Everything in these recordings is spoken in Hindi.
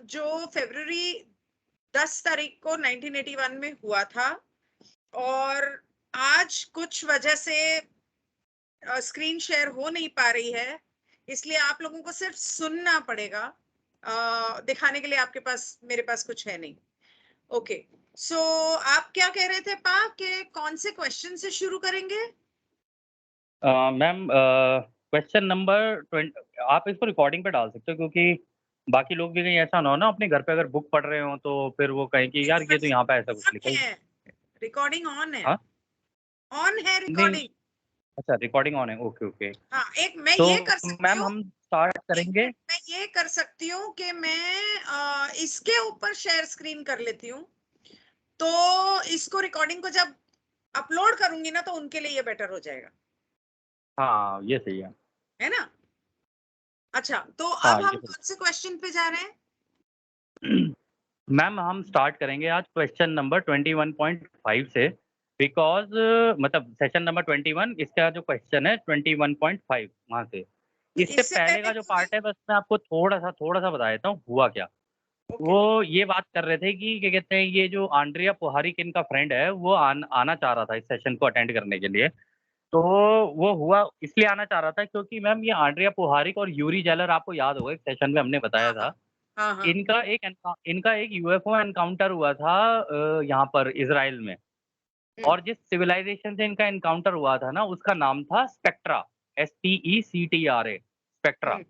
जो फरवरी 10 तारीख को 1981 में हुआ था, और आज कुछ वजह से स्क्रीन शेयर हो नहीं पा रही है, इसलिए आप लोगों को सिर्फ सुनना पड़ेगा। दिखाने के लिए आपके पास, मेरे पास कुछ है नहीं। ओके, सो आप क्या कह रहे थे पा, कि कौन से क्वेश्चन से शुरू करेंगे? मैम क्वेश्चन नंबर 20 आप इसको रिकॉर्डिंग पे डाल सकते हो, क्योंकि बाकी लोग भी कहीं ऐसा ना हो ना अपने घर पे अगर बुक पढ़ रहे हो तो फिर वो कहें कि यार ये तो यहाँ पे ऐसा कुछ लिखा है। रिकॉर्डिंग ऑन है, हाँ, ऑन है नहीं, रिकॉर्डिंग। अच्छा रिकॉर्डिंग ऑन है, ओके ओके। हाँ, एक मैं तो ये कर सकती मैम हूँ, हम स्टार्ट एक करेंगे। मिनट, मैं ये कर सकती हूँ कि मैं इसके ऊपर शेयर स्क्रीन कर लेती हूँ, तो इसको रिकॉर्डिंग को जब अपलोड करूंगी ना, तो उनके लिए ये बेटर हो जाएगा, हाँ ये सही है। है ना? अच्छा, तो हाँ अब ये हम सही कौन से क्वेश्चन पे जा रहे हैं? मैम हम स्टार्ट करेंगे आज क्वेश्चन नंबर 21.5 से, बिकॉज मतलब सेशन नंबर 21 इसका जो क्वेश्चन है 21.5 वहाँ से। इससे इससे पहले पहले का जो कोई, पार्ट है बस मैं आपको थोड़ा सा बता देता हूँ हुआ क्या। ओके, वो ये बात कर रहे थे कि क्या कहते हैं, ये जो आंड्रिया पोहारिक इनका फ्रेंड है वो आना चाह रहा था इस सेशन को अटेंड करने के लिए। तो वो हुआ इसलिए आना चाह रहा था क्योंकि मैम ये आंड्रिया पोहारिक और यूरी जेलर आपको याद होगा, एक सेशन में हमने हाँ बताया हाँ था। हाँ हाँ, इनका एक यूएफओ एनकाउंटर हुआ था यहाँ पर इज़राइल में। हम्म और जिस सिविलाइजेशन से इनका एनकाउंटर हुआ था ना उसका नाम था स्पेक्ट्रा, SPECTRA, स्पेक्ट्रा। हम्म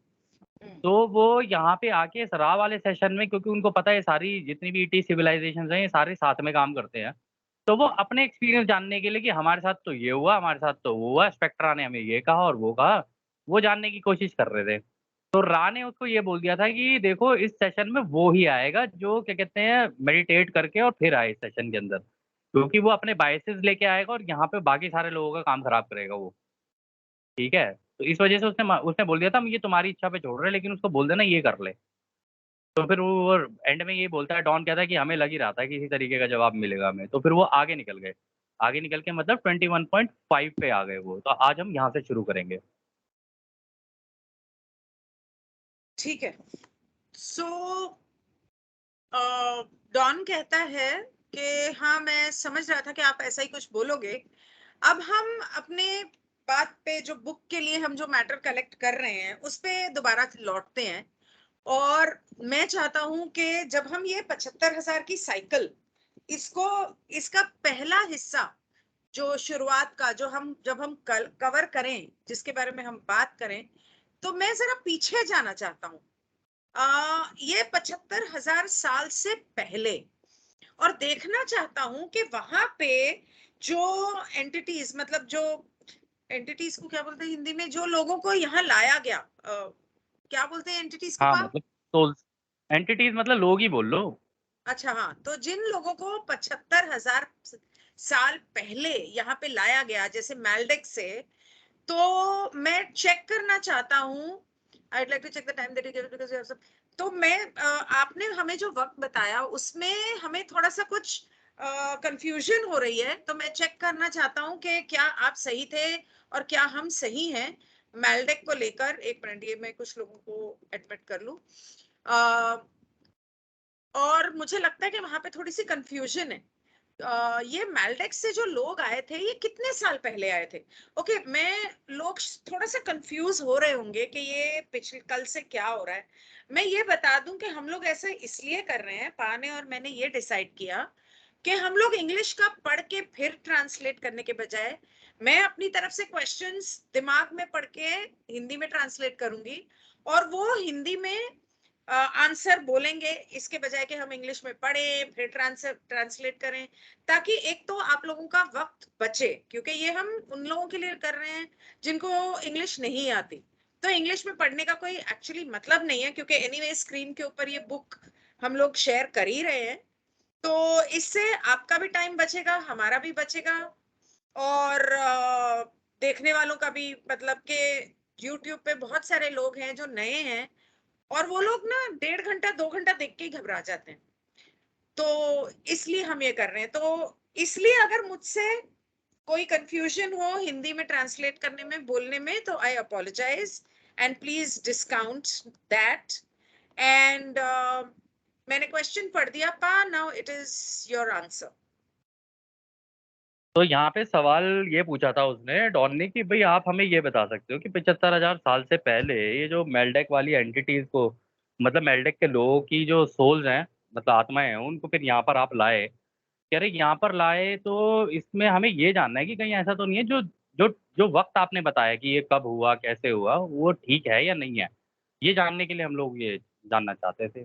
हम्म तो वो यहाँ पे आके इस रा वाले सेशन में, क्योंकि उनको पता है सारी जितनी भी ईटी सिविलाइजेशंस हैं ये सारे साथ में काम करते हैं। तो वो अपने एक्सपीरियंस जानने के लिए कि हमारे साथ तो ये हुआ, हमारे साथ तो वो हुआ, स्पेक्ट्रा ने हमें ये कहा और वो कहा, वो जानने की कोशिश कर रहे थे। तो रा ने उसको ये बोल दिया था कि देखो इस सेशन में वो ही आएगा जो क्या कहते हैं मेडिटेट करके और फिर आए इस सेशन के अंदर, क्योंकि वो अपने बायसेस लेके आएगा और यहाँ पे बाकी सारे लोगों का काम खराब करेगा वो। ठीक है? तो इस वजह से उसने बोल दिया था हम ये तुम्हारी इच्छा पे छोड़ रहे हैं, लेकिन उसको बोल देना ये कर ले। तो फिर वो एंड में ये बोलता है, डॉन कहता है कि हमें लग ही रहा था कि इसी तरीके का जवाब मिलेगा हमें। तो फिर वो आगे निकल गए। आगे निकल के मतलब 21.5 पे आ गए वो। तो आज हम यहाँ से शुरू करेंगे। ठीक है। सो डॉन कहता है कि हाँ, मैं समझ रहा था कि आप ऐसा ही कुछ बोलोगे। अब हम अपने बात पे, जो बुक के लिए हम जो मैटर कलेक्ट कर रहे हैं उस पे दोबारा लौटते हैं। और मैं चाहता हूं कि जब हम ये 75,000 की साइकिल, इसको, इसका पहला हिस्सा, जो शुरुआत का, जो हम जब हम कल कवर करें, जिसके बारे में हम बात करें, तो मैं जरा पीछे जाना चाहता हूँ, ये 75,000 साल से पहले, और देखना चाहता हूं कि वहां पे जो एंटिटीज, मतलब जो एंटिटीज को क्या बोलते हैं हिंदी में, जो लोगों को यहाँ लाया गया, क्या बोलते हैं एंटिटीज को हाँ पा? मतलब सोल्स, एंटिटीज मतलब लोग ही बोल लो। अच्छा, हाँ, तो जिन लोगों को 75,000 साल पहले यहाँ पे लाया गया, जैसे मैल्डेक से, तो मैं चेक करना चाहता हूँ। I'd like to check the time that you gave because you have some, तो मैं आपने हमें जो वक्त बताया उसमें हमें थोड़ा सा कुछ कंफ्यूजन हो रही है, तो मैं चेक करना चाहता हूँ कि क्या आप सही थे और क्या हम सही हैं मैल्डेक को लेकर। एक मिनट, ये मैं कुछ लोगों को एडमिट कर लूं। और मुझे लगता है कि वहां पे थोड़ी सी कंफ्यूजन है। ये मैल्डेक्स से जो लोग आए थे, ये कितने साल पहले आए थे? ओके, मैं, लोग थोड़ा सा कंफ्यूज हो रहे होंगे कि ये पिछले कल से क्या हो रहा है। मैं ये बता दूं कि हम लोग ऐसा इसलिए कर रहे हैं, पाने और मैंने ये डिसाइड किया कि हम लोग इंग्लिश का पढ़ के फिर ट्रांसलेट करने के बजाय, मैं अपनी तरफ से क्वेश्चंस दिमाग में पढ़ के हिंदी में ट्रांसलेट करूंगी, और वो हिंदी में आंसर बोलेंगे, इसके बजाय कि हम इंग्लिश में पढ़ें फिर ट्रांसलेट करें, ताकि एक तो आप लोगों का वक्त बचे, क्योंकि ये हम उन लोगों के लिए कर रहे हैं जिनको इंग्लिश नहीं आती। तो इंग्लिश में पढ़ने का कोई एक्चुअली मतलब नहीं है, क्योंकि एनीवे स्क्रीन के ऊपर ये बुक हम लोग शेयर कर ही रहे हैं। तो इससे आपका भी टाइम बचेगा, हमारा भी बचेगा, और देखने वालों का भी, मतलब कि यूट्यूब पे बहुत सारे लोग हैं जो नए हैं, और वो लोग ना 1.5 घंटा 2 घंटा देख के ही घबरा जाते हैं। तो इसलिए हम ये कर रहे हैं। तो इसलिए अगर मुझसे कोई कंफ्यूजन हो हिंदी में ट्रांसलेट करने में, बोलने में, तो I apologise and please discount that. And मैंने क्वेश्चन पढ़ दिया पा, now it is your answer. तो यहाँ पे सवाल ये पूछा था उसने डॉन ने कि भई आप हमें ये बता सकते हो कि 75,000 साल से पहले ये जो मेल्डेक वाली एंटिटीज़ को मतलब मेल्डेक के लोगों की जो सोल्स हैं, मतलब आत्माएँ हैं, उनको फिर यहाँ पर आप लाए। कह रहे यहाँ पर लाए तो इसमें हमें ये जानना है कि कहीं ऐसा तो नहीं है जो जो जो वक़्त आपने बताया कि ये कब हुआ, कैसे हुआ, वो ठीक है या नहीं है? ये जानने के लिए हम लोग ये जानना चाहते थे।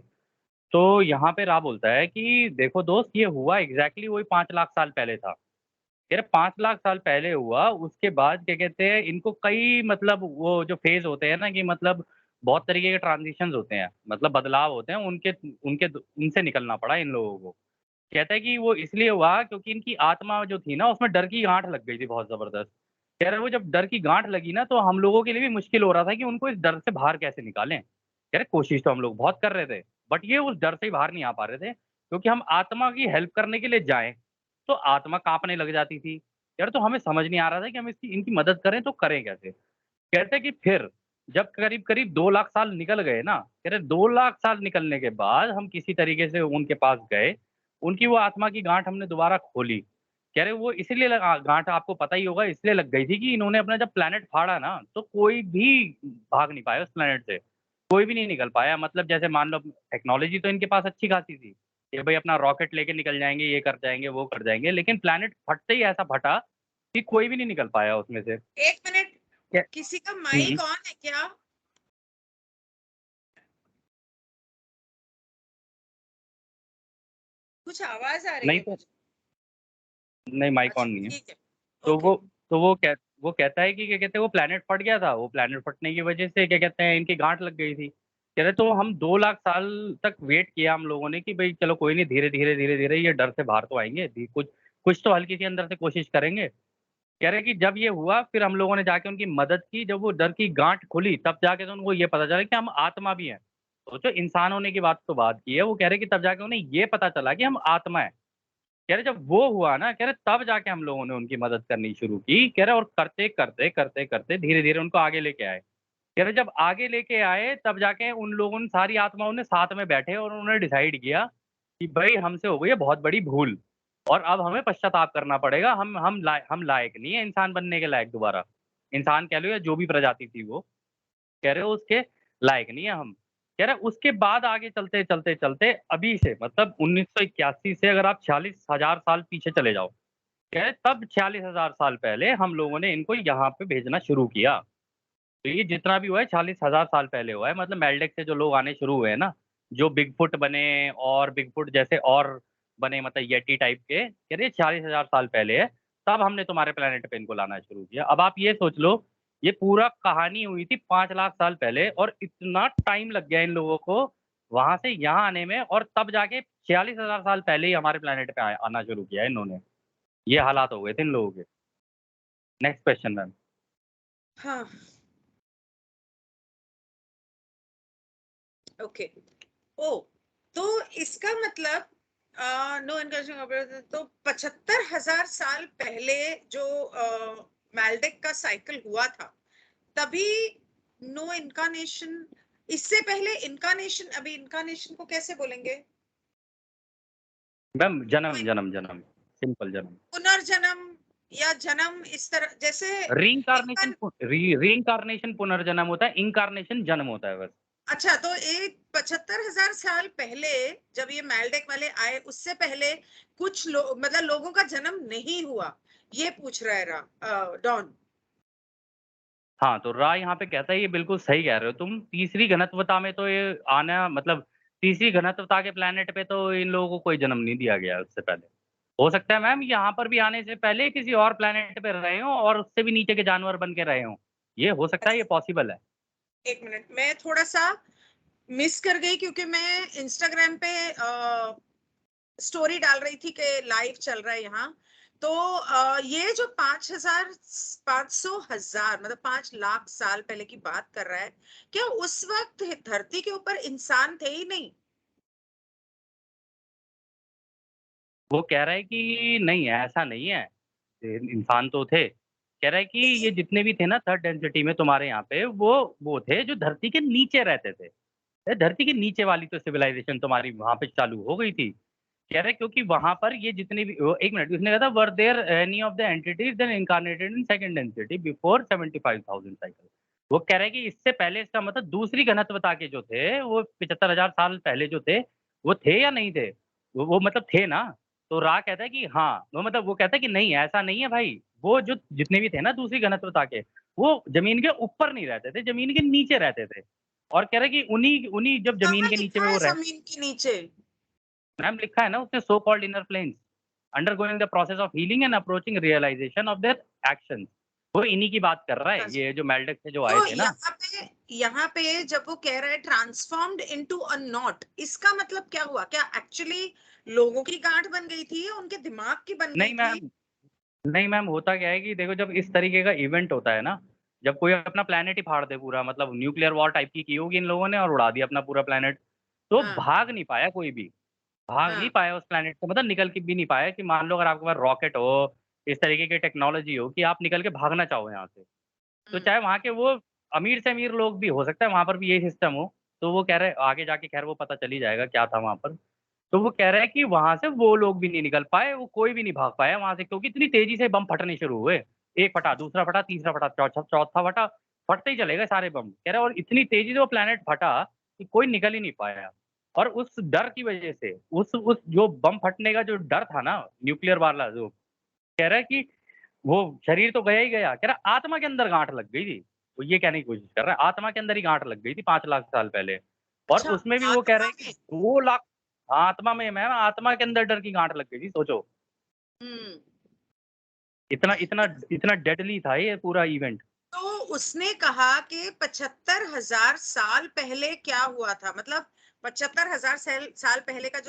तो यहाँ पे रा बोलता है कि देखो दोस्त ये हुआ एग्ज़ैक्टली वही 5 लाख साल पहले था। कह रहे 5 लाख साल पहले हुआ, उसके बाद क्या कहते हैं, इनको कई मतलब वो जो फ़ेज़ होते हैं ना कि मतलब बहुत तरीके के ट्रांज़िशंस होते हैं, मतलब बदलाव होते हैं, उनके उनके उनसे निकलना पड़ा इन लोगों को। कहता है कि वो इसलिए हुआ क्योंकि इनकी आत्मा जो थी ना, उसमें डर की गाँठ लग गई थी बहुत ज़बरदस्त। कह रहे वो जब डर की गाँठ लगी ना, तो हम लोगों के लिए भी मुश्किल हो रहा था कि उनको इस डर से बाहर कैसे निकालें। कह रहे कोशिश तो हम लोग बहुत कर रहे थे, बट ये उस डर से ही बाहर नहीं आ पा रहे थे, क्योंकि हम आत्मा की हेल्प करने के लिए जाएँ, तो आत्मा काँपने लग जाती थी। यार तो हमें समझ नहीं आ रहा था कि हम इसकी इनकी मदद करें तो करें कैसे? कहते हैं कि फिर जब करीब-करीब 2 लाख साल निकल गए ना, कह रहे 2 लाख साल निकलने के बाद हम किसी तरीके से उनके पास गए, उनकी वो आत्मा की गाँठ हमने दोबारा खोली। कह रहे वो इसलिए लगा गाँठ आपको पता ही होगा इसलिए लग गई थी कि इन्होंने अपना जब प्लैनेट फाड़ा ना, तो कोई भी भाग नहीं पाया उस प्लैनेट से। कोई भी नहीं निकल पाया मतलब जैसे मान लो टेक्नोलॉज़ी तो इनके पास अच्छी खासी थी, कि भई अपना रॉकेट लेके निकल जाएँगे, ये कर जाएँगे, वो कर जाएँगे, लेकिन प्लैनेट फटते ही ऐसा फटा कि कोई भी नहीं निकल पाया उसमें से। एक मिनट, क्या किसी का हुँ। माइक ऑन है क्या? कुछ आवाज आ रही नहीं है तो मुझे। नहीं माइक अच्छा ऑन नहीं है। ठीक है। तो ओके। वो कहता है कि क्या कहते हैं वो प्लैनेट फट गया था, वो प्लैनेट फटने की वज़ह से क्या कहते हैं इनकी गाँठ लग गई थी। कह रहे तो हम 2 लाख साल तक वेट किया हम लोगों ने कि भई चलो कोई नहीं धीरे-धीरे, धीरे-धीरे ये डर से बाहर तो आएँगे, कुछ कुछ तो हल्की-सी अंदर से कोशिश करेंगे। कह रहे कि जब ये हुआ फिर हम लोगों ने जाके उनकी मदद की, जब वो डर की गाँठ खुली तब जाके तो उनको ये पता चला कि हम आत्मा भी हैं। सोचो इंसान होने की बात तो बात की है, वो कह रहे कि तब जाके उन्हें ये पता चला कि हम आत्मा हैं। कह रहे जब वो हुआ ना, कह रहे तब जाके हम लोगों ने उनकी मदद करनी शुरू की। कह रहे और करते-करते धीरे-धीरे उनको आगे लेके आए। कह रहे जब आगे लेके आए तब जाके उन लोगों ने सारी आत्माओं ने साथ में बैठे और उन्होंने डिसाइड किया कि भई हमसे हो गई है बहुत बड़ी भूल और अब हमें पश्चाताप करना पड़ेगा। हम लायक नहीं है इंसान बनने के लायक दोबारा। इंसान कह लो या जो भी प्रजाति थी वो। कह रहे हो उसके लायक नहीं है हम। कह रहे उसके बाद आगे चलते अभी से मतलब 1981 से अगर आप 46,000 साल पीछे चले जाओ, कह रहे तब 46,000 साल पहले हम लोगों ने इनको यहाँ पे भेजना शुरू किया। तो ये जितना भी हुआ है 40,000 साल पहले हुआ है मतलब मेल्डेक से जो लोग आने शुरू हुए हैं ना, जो बिगफुट बने और बिगफुट जैसे और बने मतलब येटी टाइप के, कह रहे 40,000 साल पहले है, तब हमने तुम्हारे प्लैनेट पे इनको लाना शुरू किया। अब आप ये सोच लो, ये पूरा कहानी हुई थी 5 लाख साल पहले और इतना टाइम लग गया इन लोगों को, वहाँ से यहाँ आने में और तब जाके 46,000 साल पहले ही हमारे प्लैनेट पे आना शुरू किया इन्होंने। ये हालात हो गए थे इन लोगों के। Next question ma'am. हाँ। ओके। ओ, तो इसका मतलब नो एनकरेजिंग तो 75,000 साल पहले जो मैल्डेक का साइकिल हुआ था, तभी नो इनकारनेशन, इससे पहले इनकारनेशन, अभी इनकारनेशन को कैसे बोलेंगे? मैम कोई जन्म, सिंपल जन्म। पुनर्जन्म या जन्म, इस तरह जैसे रीइंकार्नेशन इनका। रीइंकार्नेशन पुनर्जन्म होता है, इंकार्नेशन जन्म होता है बस। अच्छा, तो एक 75,000 साल पहले जब ये मैल्डेक वाले आए, उससे पहले कुछ लोग मतलब लोगों का जन्म नहीं हुआ, ये पूछ रहा है डॉन। हाँ, तो रा यहाँ पे कहता है ये बिल्कुल सही कह रहे हो तुम। तीसरी घनत्वता में तो ये आना मतलब तीसरी घनत्वता के प्लैनेट पे तो इन लोगों को कोई जन्म नहीं दिया गया है उससे पहले। हो सकता है मैम यहाँ पर भी आने से पहले किसी और प्लैनेट पे रहे हों और उससे भी नीचे के जानवर बन के रहे हों। ये हो सकता है, ये पॉसिबल है। एक मिनट, मैं थोड़ा सा मिस कर गई क्योंकि मैं इंस्टाग्राम पे स्टोरी डाल रही थी कि लाइव चल रहा है यहाँ। तो ये जो 5,000 500,000 मतलब 5 लाख साल पहले की बात कर रहा है, क्या उस वक्त धरती के ऊपर इंसान थे ही नहीं? वो कह रहा है कि नहीं ऐसा नहीं है, इंसान तो थे। कह रहा है कि ये नहीं। जितने भी थे ना 3rd डेंसिटी में तुम्हारे यहाँ पे वो थे जो धरती के नीचे रहते थे। धरती के नीचे वाली तो सिविलाइजेशन तुम्हारी वहाँ पे चालू हो गई थी। कह रहे क्योंकि वहाँ पर ये जितने भी 1 मिनट उसने कहा था were there any of the entities then incarnated in second density before 75,000 cycle. वो कह रहे हैं कि इससे पहले इसका मतलब दूसरी घनत्वता के जो थे वो 75,000 साल पहले जो थे, वो थे या नहीं थे? वो मतलब थे ना? तो रा कहता है कि हाँ, वो मतलब वो कहता है कि नहीं ऐसा नहीं है भाई, वो जो जितने भी थे ना दूसरी घनत्वता के, वो ज़मीन के ऊपर नहीं रहते थे, ज़मीन के नीचे रहते थे। और कह रहे हैं कि उन्हीं उन्हीं जब ज़मीन कहाँ के नीचे लिखा में वो है रह जमीन के नीचे? मैम लिखा है ना उसने so called inner planes undergoing the process of healing and approaching realization of their actions. वो इन्हीं की बात कर रहा है, ये जो मेल्डेक से जो आए तो थे ना। यहाँ पे जब वो कह रहा है ट्रांसफॉर्म्ड इनटू अ नॉट, इसका मतलब क्या हुआ? क्या एक्चुअली लोगों की गांठ बन गई थी या उनके दिमाग की बन गई नहीं थी? मैम, नहीं मैम होता क्या है कि देखो जब इस तरीके का इवेंट होता है ना, जब कोई अपना प्लेनेट ही फाड़ दे पूरा मतलब न्यूक्लियर वॉर टाइप की होगी इन लोगों ने और उड़ा दिया अपना पूरा प्लेनेट, तो हाँ, भाग नहीं पाया कोई भी। भाग नहीं हाँ, पाया उस प्लेनेट से मतलब निकल के भी नहीं पाया कि मान लो अगर आपके पास रॉकेट हो, इस तरीके की टेक्नोलॉजी हो कि आप निकल के भागना चाहो यहाँ से। तो हम्म, चाहे वहाँ के वो अमीर से अमीर लोग भी हो सकता है वहाँ पर भी यही सिस्टम हो, तो वो कह रहे हैं आगे जाके ख़ैर वो पता चल ही जाएगा क्या था वहाँ पर। तो वो कह रहे हैं कि वहाँ से वो लोग भी नहीं निकल पाए, वो कोई भी नहीं भाग पाया वहाँ से क्योंकि इतनी तेज़ी से बम फटने शुरू हुए। एक फटा, दूसरा फटा, तीसरा फटा, चौथा फटा, फटते ही चले गए सारे बम। कह रहे हैं और इतनी तेज़ी से वो प्लैनेट फटा कि कोई निकल ही नहीं पाया। और उस डर की वज़ह से उस जो बम फटने का जो डर था ना, न्यूक्लियर वाला जो, कह रहा है कि वो शरीर तो गया ही गया, कह रहा आत्मा के अंदर गाँठ लग गई थी। वो ये कहने की कोशिश कर रहा है, आत्मा के अंदर ही गाँठ लग गई थी 5 लाख साल पहले। और अच्छा, उसमें भी वो कह रहे आत्मा हैं कि में। 2 लाख आत्मा में मैम आत्मा के अंदर डर की गाँठ लग गई थी, सोचो। हम्म। इतना इतना इतना डेडली था ये पूरा इवेंट। तो उसने कहा कि 75,000 साल पहले क्या हुआ था, मतलब 75,000 साल पहले का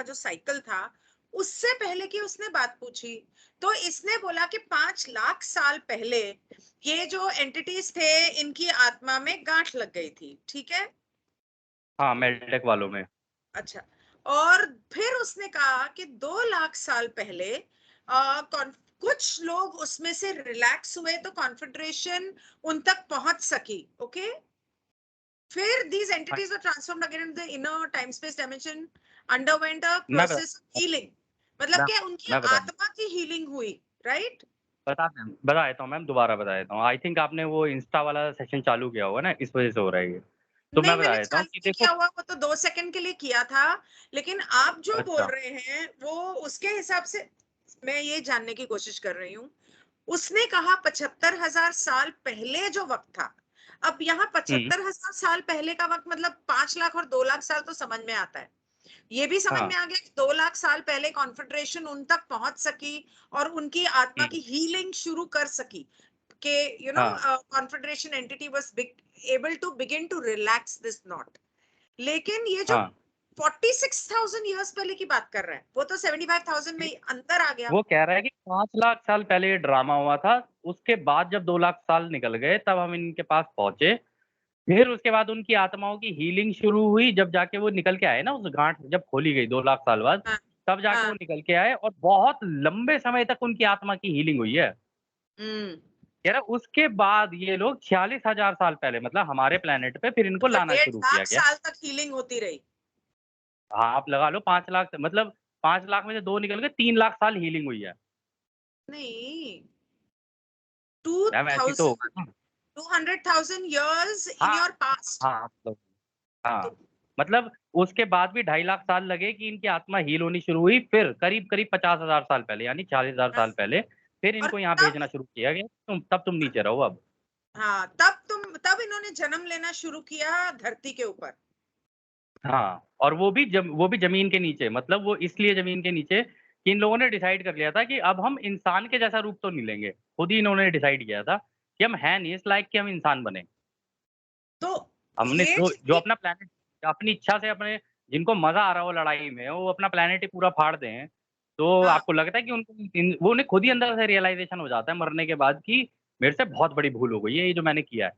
जो साइकिल था, उससे पहले की उसने बात पूछी। तो इसने बोला कि 5 लाख साल पहले ये जो एंटिटीज थे इनकी आत्मा में गांठ लग गई थी, ठीक है? हाँ, मेल्टेक वालों में। अच्छा। और फिर उसने कहा कि 2 लाख साल पहले कुछ लोग उसमें से रिलैक्स हुए तो कॉन्फेडरेशन उन तक पहुंच सकी, ओके? फिर these हाँ, entities were transformed again into the inner time space dimension, underwent a मैं बता process of healing। मतलब मैं क्या उनकी मैं बता आत्मा की हीलिंग हुई, राइट? बता देता हूँ मैम, दोबारा बता देता हूँ। आई थिंक आपने वो इंस्टा वाला सेशन चालू किया होगा ना, इस वज़ह से हो रहा है ये। तो नहीं, मैं बता मैंने देता हूँ चालू कि नहीं देखो किया हुआ, वो तो 2 सेकंड के लिए किया था। लेकिन आप जो बोल अच्छा, रहे हैं वो उसके हिसाब से मैं ये जानने की कोशिश कर रही हूँ। उसने कहा 75,000 साल पहले जो वक्त था। अब यहाँ हुँ, 75,000 साल पहले का वक्त मतलब 5 लाख और 2 लाख साल तो समझ में आता है। ये भी समझ हाँ, में आ गया कि 2 लाख साल पहले कॉन्फेडरेशन उन तक पहुंच सकी और उनकी आत्मा हुँ, की हीलिंग शुरू कर सकी कि हाँ, confederation entity was able to begin to relax this knot. लेकिन ये जो हाँ। 46,000 ईयर्स पहले की बात कर रहा है वो तो 75,000 में ही अंदर आ गया। वो कह रहा है कि 5 लाख साल पहले ये ड्रामा हुआ था, उसके बाद जब 2 लाख साल निकल गए तब हम इनके पास पहुँचे। फिर उसके बाद उनकी आत्माओं की हीलिंग शुरू हुई जब जाके वो निकल के आए ना उस गाँठ जब खोली गई 2 लाख साल बाद, हाँ, तब जाके वो हाँ। निकल के आए और बहुत लंबे समय तक उनकी आत्मा की हीलिंग हुई है। हम्म। कह रहा है उसके बाद ये लोग 46,000 साल पहले मतलब हमारे प्लैनेट पे फिर इनको मतलब लाना डेढ़ शुरू किया लाख गया। साल तक हीलिंग होती रही। हाँ, आप लगा लो 5 लाख मतलब 5 लाख में से 2 निकल गए 3 लाख साल हीलिंग हुई है। नहीं, टू मैम ऐसे ही तो थाउजेंड होगा ना। 200,000 years in हाँ, your past। हाँ, मतलब हाँ, तो मतलब उसके बाद भी 2.5 लाख साल लगे कि इनकी आत्मा हील होनी शुरू हुई, फिर करीब-करीब 50,000 साल पहले यानी 40,000 हाँ, साल पहले, फिर और इनको यहाँ तब भेजना शुरू किया गया, तब तुम नीचे रहो अब। हाँ, तब इन्होंने जन्म लेना शुरू किया धरती के ऊपर। हाँ, और वो भी ज़मीन के नीचे मतलब वो इसलिए ज़मीन के नीचे कि इन लोगों ने डिसाइड कर लिया था कि अब हम इंसान के जैसा रूप तो नहीं लेंगे। खुद ही इन्होंने डिसाइड किया था कि हम हैं नहीं इस लायक कि हम इंसान बनें। तो हमने ये जो जितनी अपना प्लैनेट अपनी इच्छा से अपने जिनको मज़ा आ रहा हो लड़ाई में, वो अपना प्लैनेट ही पूरा फाड़ दें, तो हाँ, आपको लगता है कि उनको वो उन्हें खुद ही अंदर से रियलाइज़ेशन हो जाता है मरने के बाद कि मेरे से बहुत बड़ी भूल हो गई है ये जो मैंने किया है।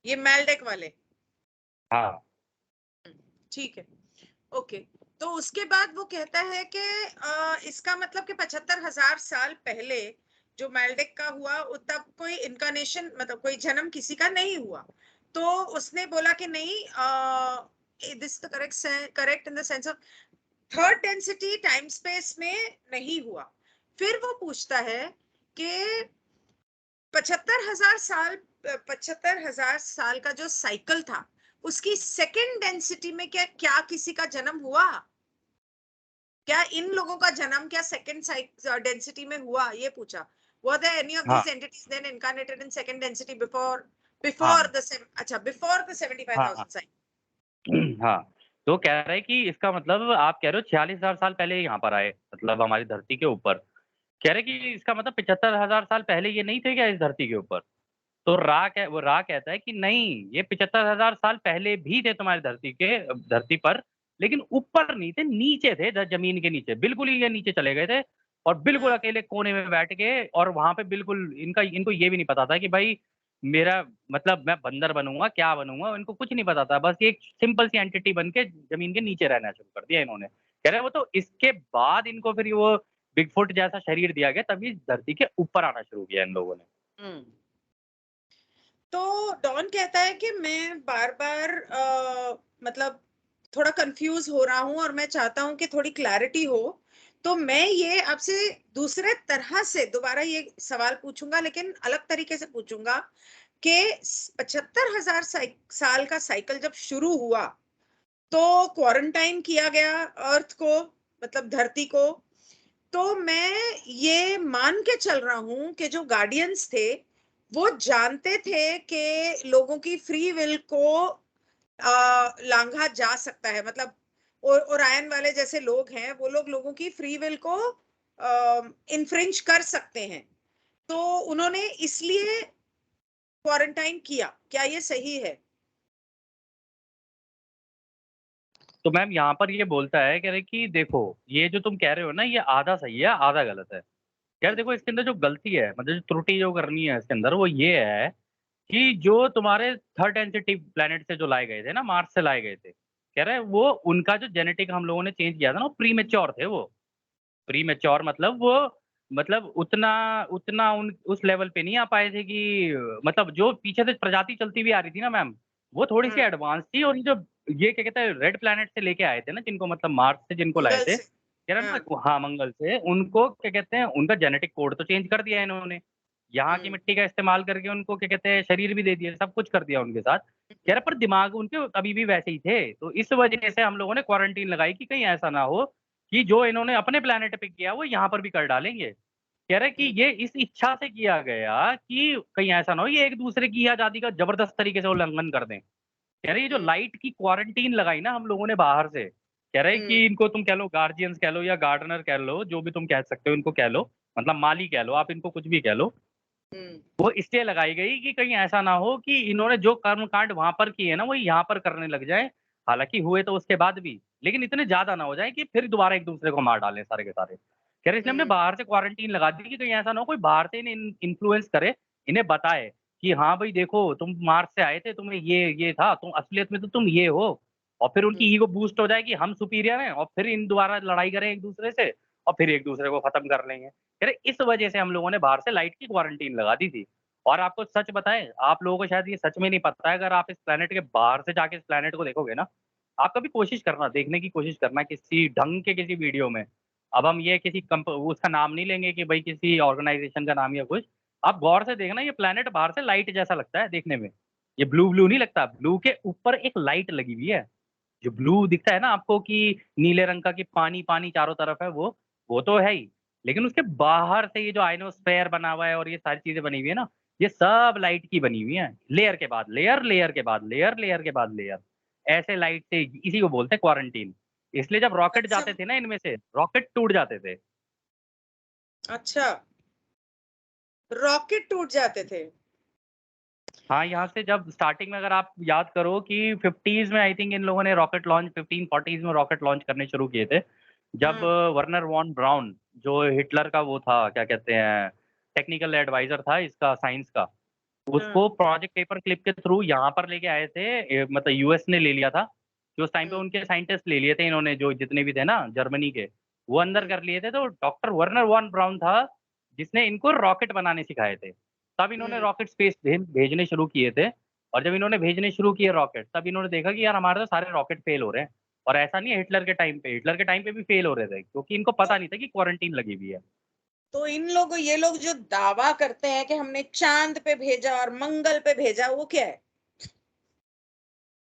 ये मेल्डेक वाले। हाँ, ठीक है, ओके। तो उसके बाद वो कहता है कि इसका मतलब कि 75,000 साल पहले जो मेल्डेक का हुआ तब कोई इनकारनेशन मतलब कोई जन्म किसी का नहीं हुआ। तो उसने बोला कि नहीं, this the correct in the sense of third density time space में नहीं हुआ। फिर वो पूछता है कि 75,000 का जो साइकिल था उसकी सेकेंड डेंसिटी में क्या क्या किसी का जन्म हुआ? क्या इन लोगों का जन्म क्या सेकेंड डेंसिटी में हुआ? ये पूछा। Were there any of हाँ, these entities then incarnated in second density before हाँ, before the हाँ, 75,000 cycle? हाँ। तो कह रहे हैं कि इसका मतलब आप कह रहे हो 46,000 साल पहले यहाँ पर आए, मतलब हमारी धरती के ऊपर। कह रहे हैं कि इसका मतलब 75,000 साल पहले ये नहीं थे क्या इस धरती के ऊपर? तो रा कहता है कि नहीं, ये 75,000 साल पहले भी थे तुम्हारी धरती पर, लेकिन ऊपर नहीं थे, नीचे थे, ज़मीन के नीचे। बिल्कुल ही ये नीचे चले गए थे और बिल्कुल हाँ, अकेले कोने में बैठ के, और वहाँ पे बिल्कुल इनको ये भी नहीं पता था कि भाई मेरा मतलब मैं बंदर बनूँगा, क्या बनूँगा? इनको कुछ नहीं पता था। बस ये एक सिंपल सी एंटिटी बन के ज़मीन के नीचे रहना शुरू कर दिया इन्होंने। कह रहे हैं वो तो इसके बाद इनको फिर वो बिगफुट जैसा शरीर दिया गया, तभी धरती के ऊपर आना शुरू किया इन लोगों ने। हम्म। तो डॉन कहता है कि मैं बार बार मतलब थोड़ा कंफ्यूज हो रहा हूं और मैं चाहता हूं कि थोड़ी क्लैरिटी हो। तो मैं ये आपसे दूसरे तरह से दोबारा ये सवाल पूछूंगा, लेकिन अलग तरीके से पूछूंगा कि 75,000 साल का साइकिल जब शुरू हुआ तो क्वारंटाइन किया गया अर्थ को, मतलब धरती को। तो मैं ये मान के चल रहा हूं कि जो गार्डियंस थे वो जानते थे कि लोगों की फ्री विल को लांघा जा सकता है। मतलब ओरायन वाले जैसे लोग हैं वो लोग लोगों की फ्री विल को इन्फ्रिंज कर सकते हैं। तो उन्होंने इसलिए क्वारंटाइन किया। क्या ये सही है? तो मैम यहाँ पर ये बोलता है, कह रहे कि देखो, ये जो तुम कह रहे हो ना, ये आधा सही है, आधा गलत है। यार देखो, इसके अंदर जो गलती है, मतलब जो त्रुटि जो करनी है इसके अंदर, वो ये है कि जो तुम्हारे थर्ड डेंसिटी प्लेनेट से जो लाए गए थे ना, मार्स से लाए गए थे, कह रहे हैं वो उनका जो जेनेटिक हम लोगों ने चेंज किया था ना, वो प्री मेच्योर थे वो। प्री मेच्योर मतलब वो, मतलब उतना उतना उन उस लेवल पे नहीं आ पाए थे कि, मतलब जो पीछे से प्रजाति चलती हुई आ रही थी ना मैम, वो थोड़ी सी हम्म। एडवांस थी। और ये जो ये क्या कहते हैं, रेड प्लैनेट से लेके आए थे ना, जिनको मतलब मार्स से जिनको लाए मंगल थे, से। कह रहे हैं हाँ। ना, हाँ मंगल से, उनको क्या कहते हैं, उनका जेनेटिक कोड तो चेंज कर दिया इन्होंने। यहाँ की हम्म। मिट्टी का इस्तेमाल करके उनको क्या कहते हैं, शरीर भी दे दिया, सब कुछ कर दिया उनके साथ। कह रहे पर दिमाग उनके अभी भी वैसे ही थे। तो इस वजह से हम लोगों ने क्वारंटीन लगाई कि कहीं ऐसा ना हो कि जो इन्होंने अपने प्लेनेट पे किया वो यहाँ पर भी कर डालेंगे। कह रहे कि हम्म। ये इस इच्छा से किया गया कि कहीं ऐसा ना हो ये एक दूसरे की आज़ादी का ज़बरदस्त तरीके से उल्लंघन कर दें। कह रहे ये जो हम्म। लाइट की क्वारंटीन लगाई ना हम लोगों ने बाहर से, कह रहे हम्म। कि इनको तुम कह लो गार्जियंस कह लो या गार्डनर कह लो, जो भी तुम कह सकते हो इनको कह लो, मतलब माली कह लो, आप इनको कुछ भी कह लो। हम्म। वो इसलिए लगाई गई कि कहीं ऐसा ना हो कि इन्होंने जो कर्मकांड वहाँ पर किए ना, वो यहाँ पर करने लग जाएँ। हालाँकि हुए तो उसके बाद भी, लेकिन इतने ज़्यादा ना हो जाएँ कि फिर दोबारा एक-दूसरे को मार डालें सारे के सारे। कह रहे इसलिए हमने हम्म। बाहर से क्वारंटीन लगा दी कि कहीं ऐसा ना हो कोई बाहर से इन्हें इन्फ्लुएंस करे, इन्हें बताए कि हाँ भाई देखो तुम मार्स से आए थे, तुम्हें ये था, तुम असलियत में तो तुम ये हो। और फिर हम्म। उनकी ईगो बूस्ट हो जाए कि हम सुपीरियर हैं, और फिर इन दोबारा लड़ाई करें एक-दूसरे से और फिर एक-दूसरे को खत्म कर लेंगे। कह रहे इस वजह से हम लोगों ने बाहर से लाइट की क्वारंटीन लगा दी थी। और आपको सच बताएँ, आप लोगों को शायद ये सच में नहीं पता है, अगर आप इस प्लैनेट के बाहर से जाके इस प्लैनेट को देखोगे ना, आप कभी कोशिश करना, देखने की कोशिश करना किसी ढंग के किसी वीडियो में। अब हम ये किसी उसका नाम नहीं लेंगे कि भई किसी ऑर्गनाइज़ेशन का नाम या कुछ। आप गौर से देखना, ये प्लैनेट बाहर से लाइट जैसा लगता है देखने में। ये ब्लू-ब्लू नहीं लगता, ब्लू के ऊपर एक लाइट लगी हुई है। जो ब्लू दिखता है ना आपको कि नीले रंग का कि पानी-पानी चारों तरफ है, वो तो है ही। लेकिन उसके बाहर से ये जो आयनोस्फीयर बना हुआ है और ये सारी चीज़ें बनी हुई है ना, ये सब लाइट की बनी हुई हैं। लेयर के बाद लेयर, लेयर के बाद लेयर, लेयर के बाद लेयर। ऐसे लाइट से इसी को बोलते हैं क्वारंटीन। इसलिए जब रॉकेट अच्छा। जाते थे ना इनमें से, रॉकेट टूट जाते थे। अच्छा, रॉकेट टूट जाते थे। हाँ, यहाँ से जब स्टार्टिंग में अगर आप याद करो कि 50s में आई थिंक इन लोगों ने रॉकेट लॉन्च 1540s में रॉकेट लॉन्च करने शुरू किए थे। जब हम्म। वर्नर वॉन ब्राउन, जो हिटलर का वो था, क्या कहते हैं, टेक्निकल एडवाइज़र था इसका साइंस का, हम्म। उसको प्रोजेक्ट पेपर क्लिप के थ्रू यहाँ पर लेके आए थे। मतलब यूएस ने ले लिया था, कि उस टाइम पे हम्म। उनके साइंटिस्ट ले लिए थे इन्होंने, जो जितने भी थे ना जर्मनी के, वो अंदर हम्म। कर लिए थे। तो डॉक्टर वर्नर वॉन ब्राउन था, जिसने इनको रॉकेट बनाने सिखाए थे। तब इन्होंने हम्म। रॉकेट स्पेस भेजने शुरू किए थे। और जब इन्होंने भेजने शुरू किए रॉकेट, तब इन्होंने देखा कि यार हमारे तो सारे रॉकेट फेल हो रहे हैं। और ऐसा नहीं है हिटलर के टाइम पे भी फेल हो रहे थे, क्योंकि इनको तो, पता नहीं था कि क्वारंटीन लगी हुई है। तो इन लोग, ये लोग जो दावा करते हैं कि हमने चांद पे भेजा और मंगल पे भेजा, वो क्या है?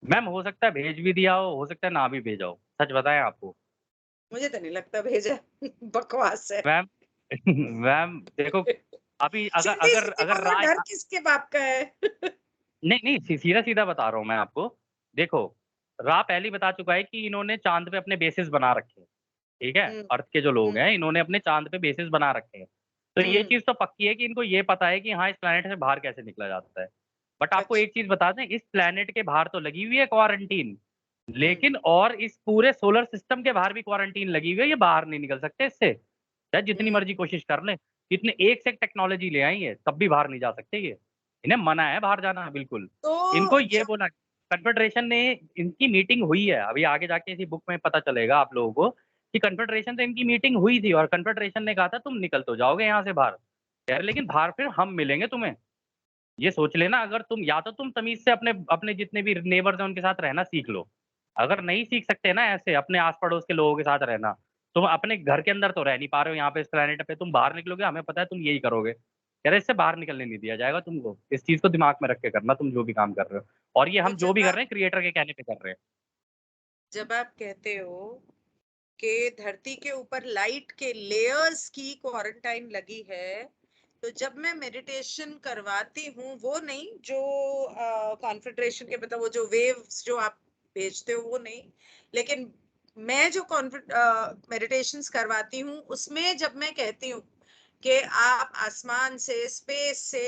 मैम हो सकता है भेज भी दिया हो सकता है ना भी भेजा हो। सच बताएं आपको? मुझे तो नहीं लगता भेजा। बकवास है। मैम मैम देखो, अभी अगर सीधी अगर सीधी अगर बोलो, राय डर किसके बाप का है? नहीं, नहीं, सीधा-सीधा बता रहा हूँ मैं आपको। देखो, रा पहले ही बता चुका है कि इन्होंने चाँद पे अपने बेसेस बना रखे हैं, ठीक है? हम्म। अर्थ के जो लोग हम्म। हैं, इन्होंने अपने चाँद पे बेसेस बना रखे हैं। तो ये हम्म। चीज़ तो पक्की है कि इनको ये पता है कि हाँ, इस प्लैनेट से बाहर कैसे निकला जाता है। बट आपको अच्छा। एक चीज़ बता दें, इस प्लैनेट के बाहर तो लगी हुई है क्वारंटीन, हम्म। लेकिन और इस पूरे सोलर सिस्टम के बाहर भी क्वारंटीन लगी हुई है, ये बाहर नहीं निकल सकते इससे। चाहे जितनी हम्म। मर्ज़ी कोशिश कर लें, इतने एक से एक टेक्नोलॉजी ले आई है, तब भी बाहर नहीं जा सकते ये। इन्हें मना है बाहर जाना बिल्कुल। तो इनको ये बोला कन्फेडरेशन ने इनकी मीटिंग हुई है, अभी आगे जाके इसी बुक में पता चलेगा आप लोगों को कि कन्फेडरेशन से इनकी मीटिंग हुई थी और कन्फेडरेशन ने कहा था तुम निकल तो जाओगे यहाँ से बाहर। कह रहे लेकिन बाहर फिर हम मिलेंगे तुम्हें। ये सोच लेना, अगर तुम या तो तुम तमीज़ से अपने अपने जितने भी नेबर्स हैं उनके साथ रहना सीख लो। अगर नहीं सीख सकते ना ऐसे अपने आस-पड़ोस के लोगों के साथ रहना, तुम अपने घर के अंदर तो रह नहीं पा रहे हो यहाँ पे इस प्लैनेट पे, तुम बाहर निकलोगे हमें पता है तुम यही करोगे। कह रहे इससे बाहर निकलने नहीं दिया जाएगा तुमको। इस चीज़ को दिमाग में रख के करना तुम जो भी काम कर रहे हो। और ये तो हम जो भी कर रहे हैं क्रिएटर के कहने पे कर रहे हैं। जब आप कहते हो कि धरती के ऊपर लाइट के लेयर्स की क्वारंटाइन लगी है, तो जब मैं मेडिटेशन करवाती हूँ, वो नहीं जो कॉन्फिड्रेशन के, मतलब वो जो वेव्स जो आप भेजते हो वो नहीं, लेकिन मैं जो मेडिटेशंस करवाती हूँ, उसमें जब मैं कहती हूँ कि आप आसमान से, स्पेस से,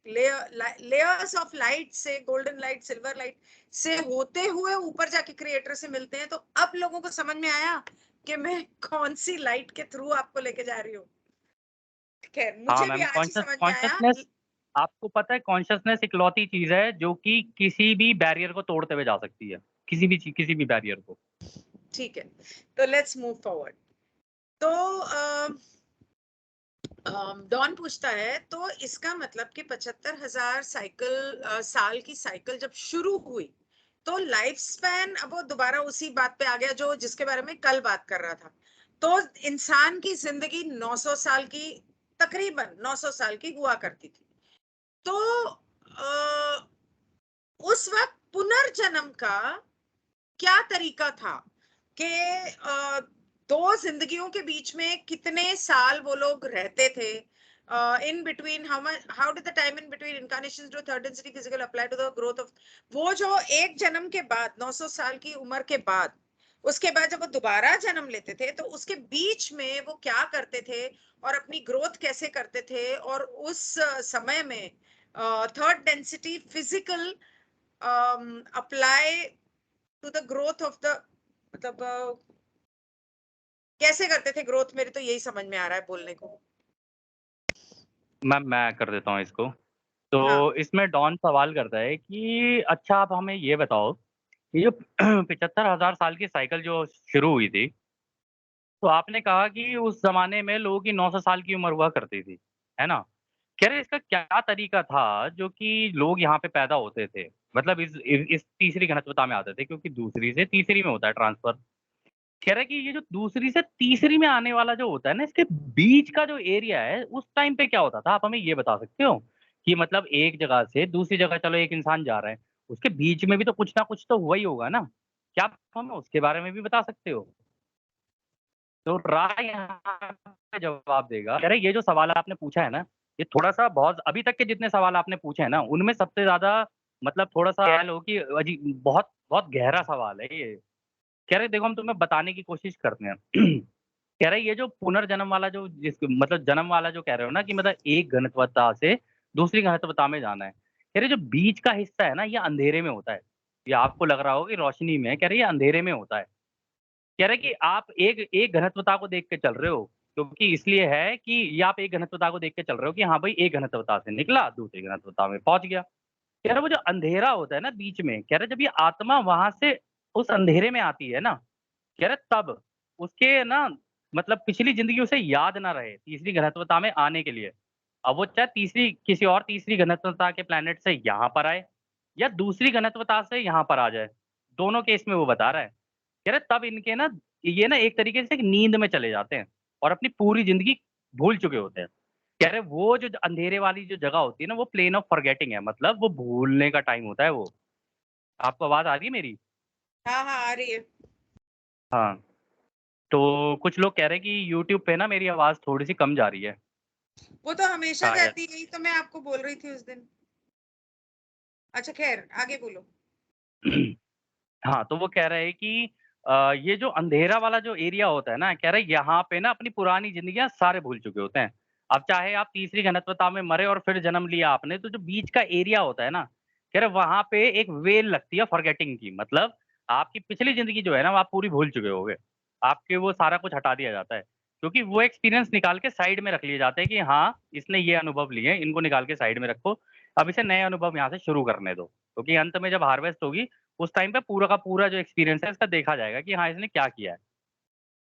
लेयर्स ऑफ लाइट से, गोल्डन लाइट, सिल्वर लाइट से होते हुए ऊपर जाके क्रिएटर से मिलते हैं, तो अब लोगों को समझ में आया कि मैं कौन सी लाइट के थ्रू आपको लेके जा रही हूँ। खैर, हाँ मुझे भी मैम, आज ही समझ में आया। कॉन्शसनेस आपको पता है कॉन्शसनेस इकलौती चीज़ है जो कि किसी भी बैरियर को तोड़ते हुए जा सकती है। किसी भी बैरियर को। ठीक है, तो लेट्स मूव फॉरवर्ड। तो डॉन पूछता है, तो इसका मतलब कि 75,000 साल की साइकिल जब शुरू हुई, तो लाइफ स्पैन, अब वो दोबारा उसी बात पे आ गया जो जिसके बारे में कल बात कर रहा था। तो इंसान की जिंदगी 900 साल की, तकरीबन 900 साल की हुआ करती थी। तो उस वक्त पुनर्जन्म का क्या तरीका था कि दो जिंदगियों के बीच में कितने साल वो लोग रहते थे, in between how did the time in between incarnation to third density physical apply to the growth of, वो जो एक जन्म के बाद 900 साल की उम्र के बाद, उसके बाद जब वो दोबारा जन्म लेते थे, तो उसके बीच में वो क्या करते थे और अपनी ग्रोथ कैसे करते थे, और उस समय में third density physical apply to the growth of the, मतलब कैसे करते थे ग्रोथ, मेरे तो यही समझ में आ रहा है बोलने को। मैम मैं कर देता हूँ इसको। हाँ। तो इसमें डॉन सवाल करता है कि अच्छा आप हमें ये बताओ, ये जो 75,000 साल की साइकिल जो शुरू हुई थी, तो आपने कहा कि उस ज़माने में लोगों की 900 साल की उम्र हुआ करती थी, है ना? कह रहे इसका क्या तरीका था जो कि लोग यहाँ पे पैदा होते थे? मतलब इस तीसरी घनत्वता में आते थे क्योंकि दूसरी से तीसरी में होता है ट्रांसफर। कह रहा है कि ये जो दूसरी से तीसरी में आने वाला जो होता है ना, इसके बीच का जो एरिया है, उस टाइम पे क्या होता था? आप हमें ये बता सकते हो? कि मतलब एक जगह से दूसरी जगह चलो एक इंसान जा रहा है, उसके बीच में भी तो कुछ ना कुछ तो हुआ ही होगा ना? क्या आप हमें उसके बारे में भी बता सकते हो? तो राय यहाँ पे जवाब देगा। कह रहे ये जो सवाल आपने पूछा है ना, ये थोड़ा-सा बहुत अभी तक के जितने सवाल आपने पूछे हैं ना, उनमें सबसे ज़्यादा मतलब थोड़ा-सा कह लो कि बहुत बहुत गहरा सवाल है ये। कह रहे देखो हम तुम्हें बताने की कोशिश करते हैं। कह रहे ये जो पुनर्जन्म वाला जो जिस मतलब जन्म वाला जो कह रहे हो ना कि मतलब एक घनत्वता से दूसरी घनत्वता में जाना है। कह रहे जो बीच का हिस्सा है ना ये अंधेरे में होता है। ये आपको लग रहा होगा कि रोशनी में है, कह रहे ये अंधेरे में होता है। कह रहे कि आप एक एक घनत्वता को देख के चल रहे हो, क्योंकि इसलिए है कि ये आप एक घनत्वता को देख के चल रहे हो कि हाँ भाई एक घनत्वता से निकला, दूसरी घनत्वता में पहुँच गया। कह रहे वो जो अंधेरा होता है ना बीच में, कह रहे जब ये आत्मा वहाँ से उस अंधेरे में आती है ना, कह रहे तब उसके ना मतलब पिछली ज़िंदगी उसे याद ना रहे, तीसरी घनत्वता में आने के लिए। अब वो चाहे तीसरी किसी और तीसरी घनत्वता के प्लैनेट से यहाँ पर आए या दूसरी घनत्वता से यहाँ पर आ जाए। दोनों केस में वो बता रहा है। कह रहा है तब इनके ना ये ना एक तरीके से एक नींद में चले जाते हैं और अपनी पूरी ज़िंदगी भूल चुके होते हैं। कह रहे वो जो अंधेरे वाली जो जगह होती है ना वो प्लेन ऑफ फॉरगेटिंग है, मतलब वो भूलने का टाइम होता है वो। आपको आवाज़ आ रही है मेरी? हाँ, हाँ, आ रही है। हाँ, तो कुछ लोग कह रहे हैं कि यूट्यूब पे ना मेरी आवाज़ थोड़ी-सी कम जा रही है, वो तो हमेशा शायद। जाती है, यही तो मैं आपको बोल रही थी उस दिन। अच्छा ख़ैर, आगे बोलो। हाँ, तो वो कह रहे हैं कि ये जो अंधेरा वाला जो एरिया होता है ना, कह रहे हैं यहाँ पे ना अपनी पुरानी ज़िंदगियाँ सारे भूल चुके होते हैं। अब चाहे आप तीसरी घनत्वता में मरे और फिर जन्म लिया आपने, तो जो बीच का एरिया होता है ना, कह रहे वहाँ पे एक वेल लगती है फॉरगेटिंग की। मतलब आपकी पिछली ज़िंदगी जो है ना, वो आप पूरी भूल चुके होगे। आपके वो सारा कुछ हटा दिया जाता है, क्योंकि वो एक्सपीरियंस निकाल के साइड में रख लिए जाते हैं कि हाँ, इसने ये अनुभव लिए हैं, इनको निकाल के साइड में रखो। अब इसे नए अनुभव यहाँ से शुरू करने दो, क्योंकि अंत में जब हार्वेस्ट होगी उस टाइम पे पूरा का पूरा जो एक्सपीरियंस है, इसका देखा जाएगा कि हाँ, इसने क्या किया है।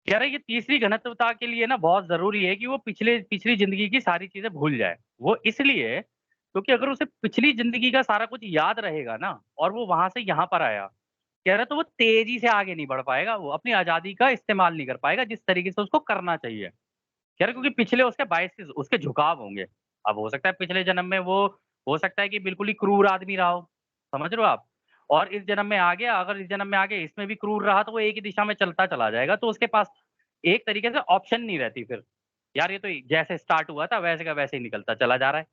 कह रहा है ये तीसरी घनत्वता के लिए ना बहुत ज़रूरी है कि वो पिछली ज़िंदगी की सारी चीज़ें भूल जाए। वो इसलिए क्योंकि अगर उसे पिछली ज़िंदगी का सारा कुछ याद रहेगा ना और वो वहाँ से यहाँ पर आया, कह रहा है तो वो तेज़ी से आगे नहीं बढ़ पाएगा, वो अपनी आज़ादी का इस्तेमाल नहीं कर पाएगा जिस तरीके से उसको करना चाहिए। कह रहा है क्योंकि पिछले उसके बायसेस उसके झुकाव होंगे। अब हो सकता है पिछले जन्म में वो हो सकता है कि बिल्कुल ही क्रूर आदमी रहा हो, समझ रहे हो आप? और इस जन्म में आ गया, अगर इस जन्म में आ गया इसमें भी क्रूर रहा तो वो एक ही दिशा में चलता चला जाएगा, तो उसके पास एक तरीके से ऑप्शन नहीं रहती फिर। यार ये तो जैसे स्टार्ट हुआ था वैसे का वैसे ही निकलता चला जा रहा है।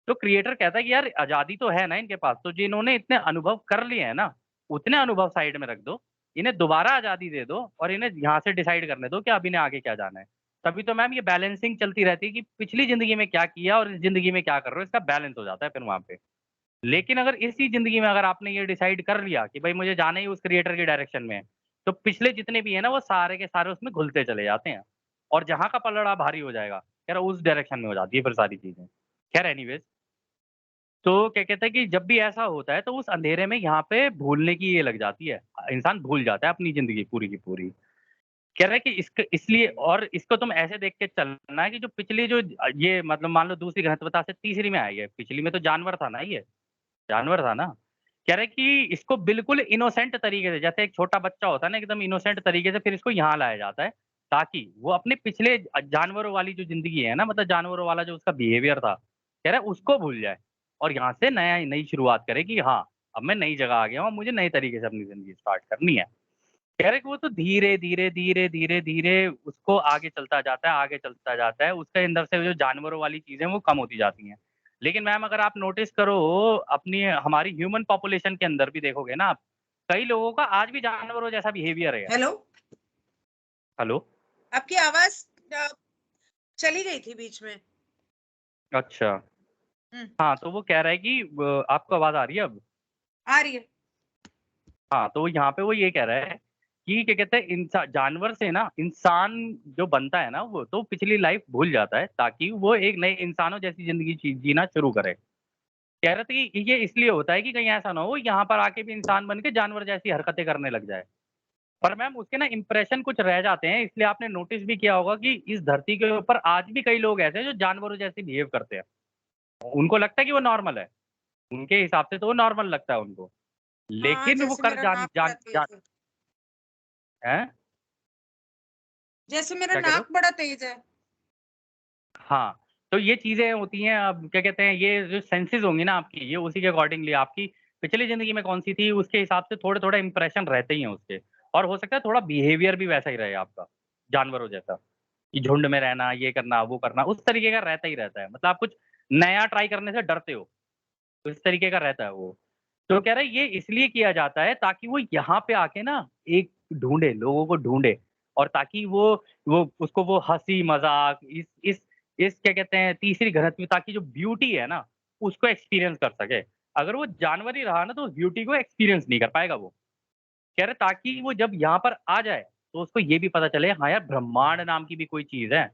तो क्रिएटर कहता है कि यार आज़ादी तो है ना इनके पास, तो जिन्होंने इतने अनुभव कर लिए हैं ना, उतने अनुभव साइड में रख दो, इन्हें दोबारा आज़ादी दे दो और इन्हें यहाँ से डिसाइड करने दो कि अब इन्हें आगे क्या जाना है। तभी तो मैम ये बैलेंसिंग चलती रहती है कि पिछली ज़िंदगी में क्या किया और इस ज़िंदगी में क्या कर रहे हो, इसका बैलेंस हो जाता है फिर वहाँ पे। लेकिन अगर इसी ज़िंदगी में अगर आपने ये डिसाइड कर लिया कि भाई मुझे जाना ही उस क्रिएटर के डायरेक्शन में है, तो पिछले जितने भी हैं ना वो सारे के सारे उसमें घुलते चले जाते हैं और जहाँ का पलड़ा भारी हो जाएगा, यार उस डायरेक्शन में हो जाती है फिर सारी चीज़ें। खैर एनीवेज़, तो क्या कहते हैं कि जब भी ऐसा होता है तो उस अंधेरे में यहाँ पे भूलने की ये लग जाती है। इंसान भूल जाता है अपनी ज़िंदगी पूरी की पूरी। कह रहा है कि इसक इसलिए और इसको तुम ऐसे देख के चलना है कि जो पिछली जो ये मतलब मान लो दूसरी घनत्वता से तीसरी में आई है, पिछली में तो जानवर था ना ये, जानवर था ना। कह रहा है कि इसको बिल्कुल इनोसेंट तरीके से जैसे एक छोटा बच्चा होता है ना एकदम इनोसेंट तरीके से फिर इसको यहाँ लाया जाता है, ताकि वो अपने पिछले जानवरों वाली जो ज़िंदगी है ना मतलब जानवरों वाला जो उसका बिहेवियर था, कह रहा है उसको भूल जाए और यहाँ से नया नई शुरुआत करे कि हाँ, अब मैं नई जगह आ गया हूँ, मुझे नए तरीके से अपनी ज़िंदगी स्टार्ट करनी है। कह रहे कि वो तो धीरे-धीरे उसको आगे चलता जाता है, आगे चलता जाता है। उसके अंदर से जो जानवरों वाली चीज़ें वो कम होती जाती हैं। लेकिन मैम अगर आप नोटिस करो अपनी हमारी ह्यूमन पॉपुलेशन के अंदर भी देखोगे ना आप, कई लोगों का आज भी जानवरों जैसा बिहेवियर है। हेलो? हेलो? आपकी आवाज़ अ, चली गई थी बीच में। अच्छा। हुँ, हाँ, तो वो कह रहा है कि आपको आवाज़ आ रही है अब? आ रही है। हाँ, तो यहाँ पे वो ये कह रहा है कि क्या कहते हैं जानवर से ना इंसान जो बनता है ना वो तो पिछली लाइफ़ भूल जाता है ताकि वो एक नए इंसानों जैसी ज़िंदगी जीना शुरू करे। कह रहे थे कि ये इसलिए होता है कि कहीं ऐसा ना हो यहाँ पर आके भी इंसान बन के जानवर जैसी हरकतें करने लग जाए। पर मैम उसके ना इंप्रेशन कुछ रह जाते हैं इसलिए आपने नोटिस भी किया होगा कि इस धरती के ऊपर आज भी कई लोग ऐसे हैं जो जानवरों जैसे बिहेव करते हैं। उनको लगता है कि वो नॉर्मल है। उनके हिसाब से तो वो नॉर्मल लगता है उनको। हाँ, लेकिन वो जैसे कर मेरा जान नाक बड़ा जान जान तेज़ है। हैं? जैसे मेरा क्या कह रहे हो? नाक बड़ा तेज़ है। हाँ, तो ये चीज़ें होती हैं अब क्या कहते हैं ये जो सेंसेस होंगी ना आपकी ये उसी के अकॉर्डिंगली आपकी पिछली ज़िंदगी में कौन-सी थी उसके हिसाब से थोड़े-थोड़े इंप्रेशन रहते ही हैं उसके। और हो सकता है थोड़ा बिहेवियर भी वैसा ही रहे आपका, जानवरों जैसा, कि झुंड में रहना, ये करना, वो करना, उस तरीके का रहता ही रहता है। मतलब आप कुछ नया ट्राई करने से डरते हो, तो इस तरीके का रहता है वो। तो कह रहा है ये इसलिए किया जाता है ताकि वो यहाँ पे आके ना एक ढूँढे, लोगों को ढूँढे और ताकि वो उसको वो हँसी-मज़ाक इस क्या कहते हैं तीसरी घनत्वता की जो ब्यूटी है ना, उसको एक्सपीरियंस कर सके। अगर वो जानवर ही रहा ना तो उस ब्यूटी को एक्सपीरियंस नहीं कर पाएगा वो। कह रहे ताकि वो जब यहाँ पर आ जाए, तो उसको ये भी पता चले हाँ यार ब्रह्मांड नाम की भी कोई चीज़ है।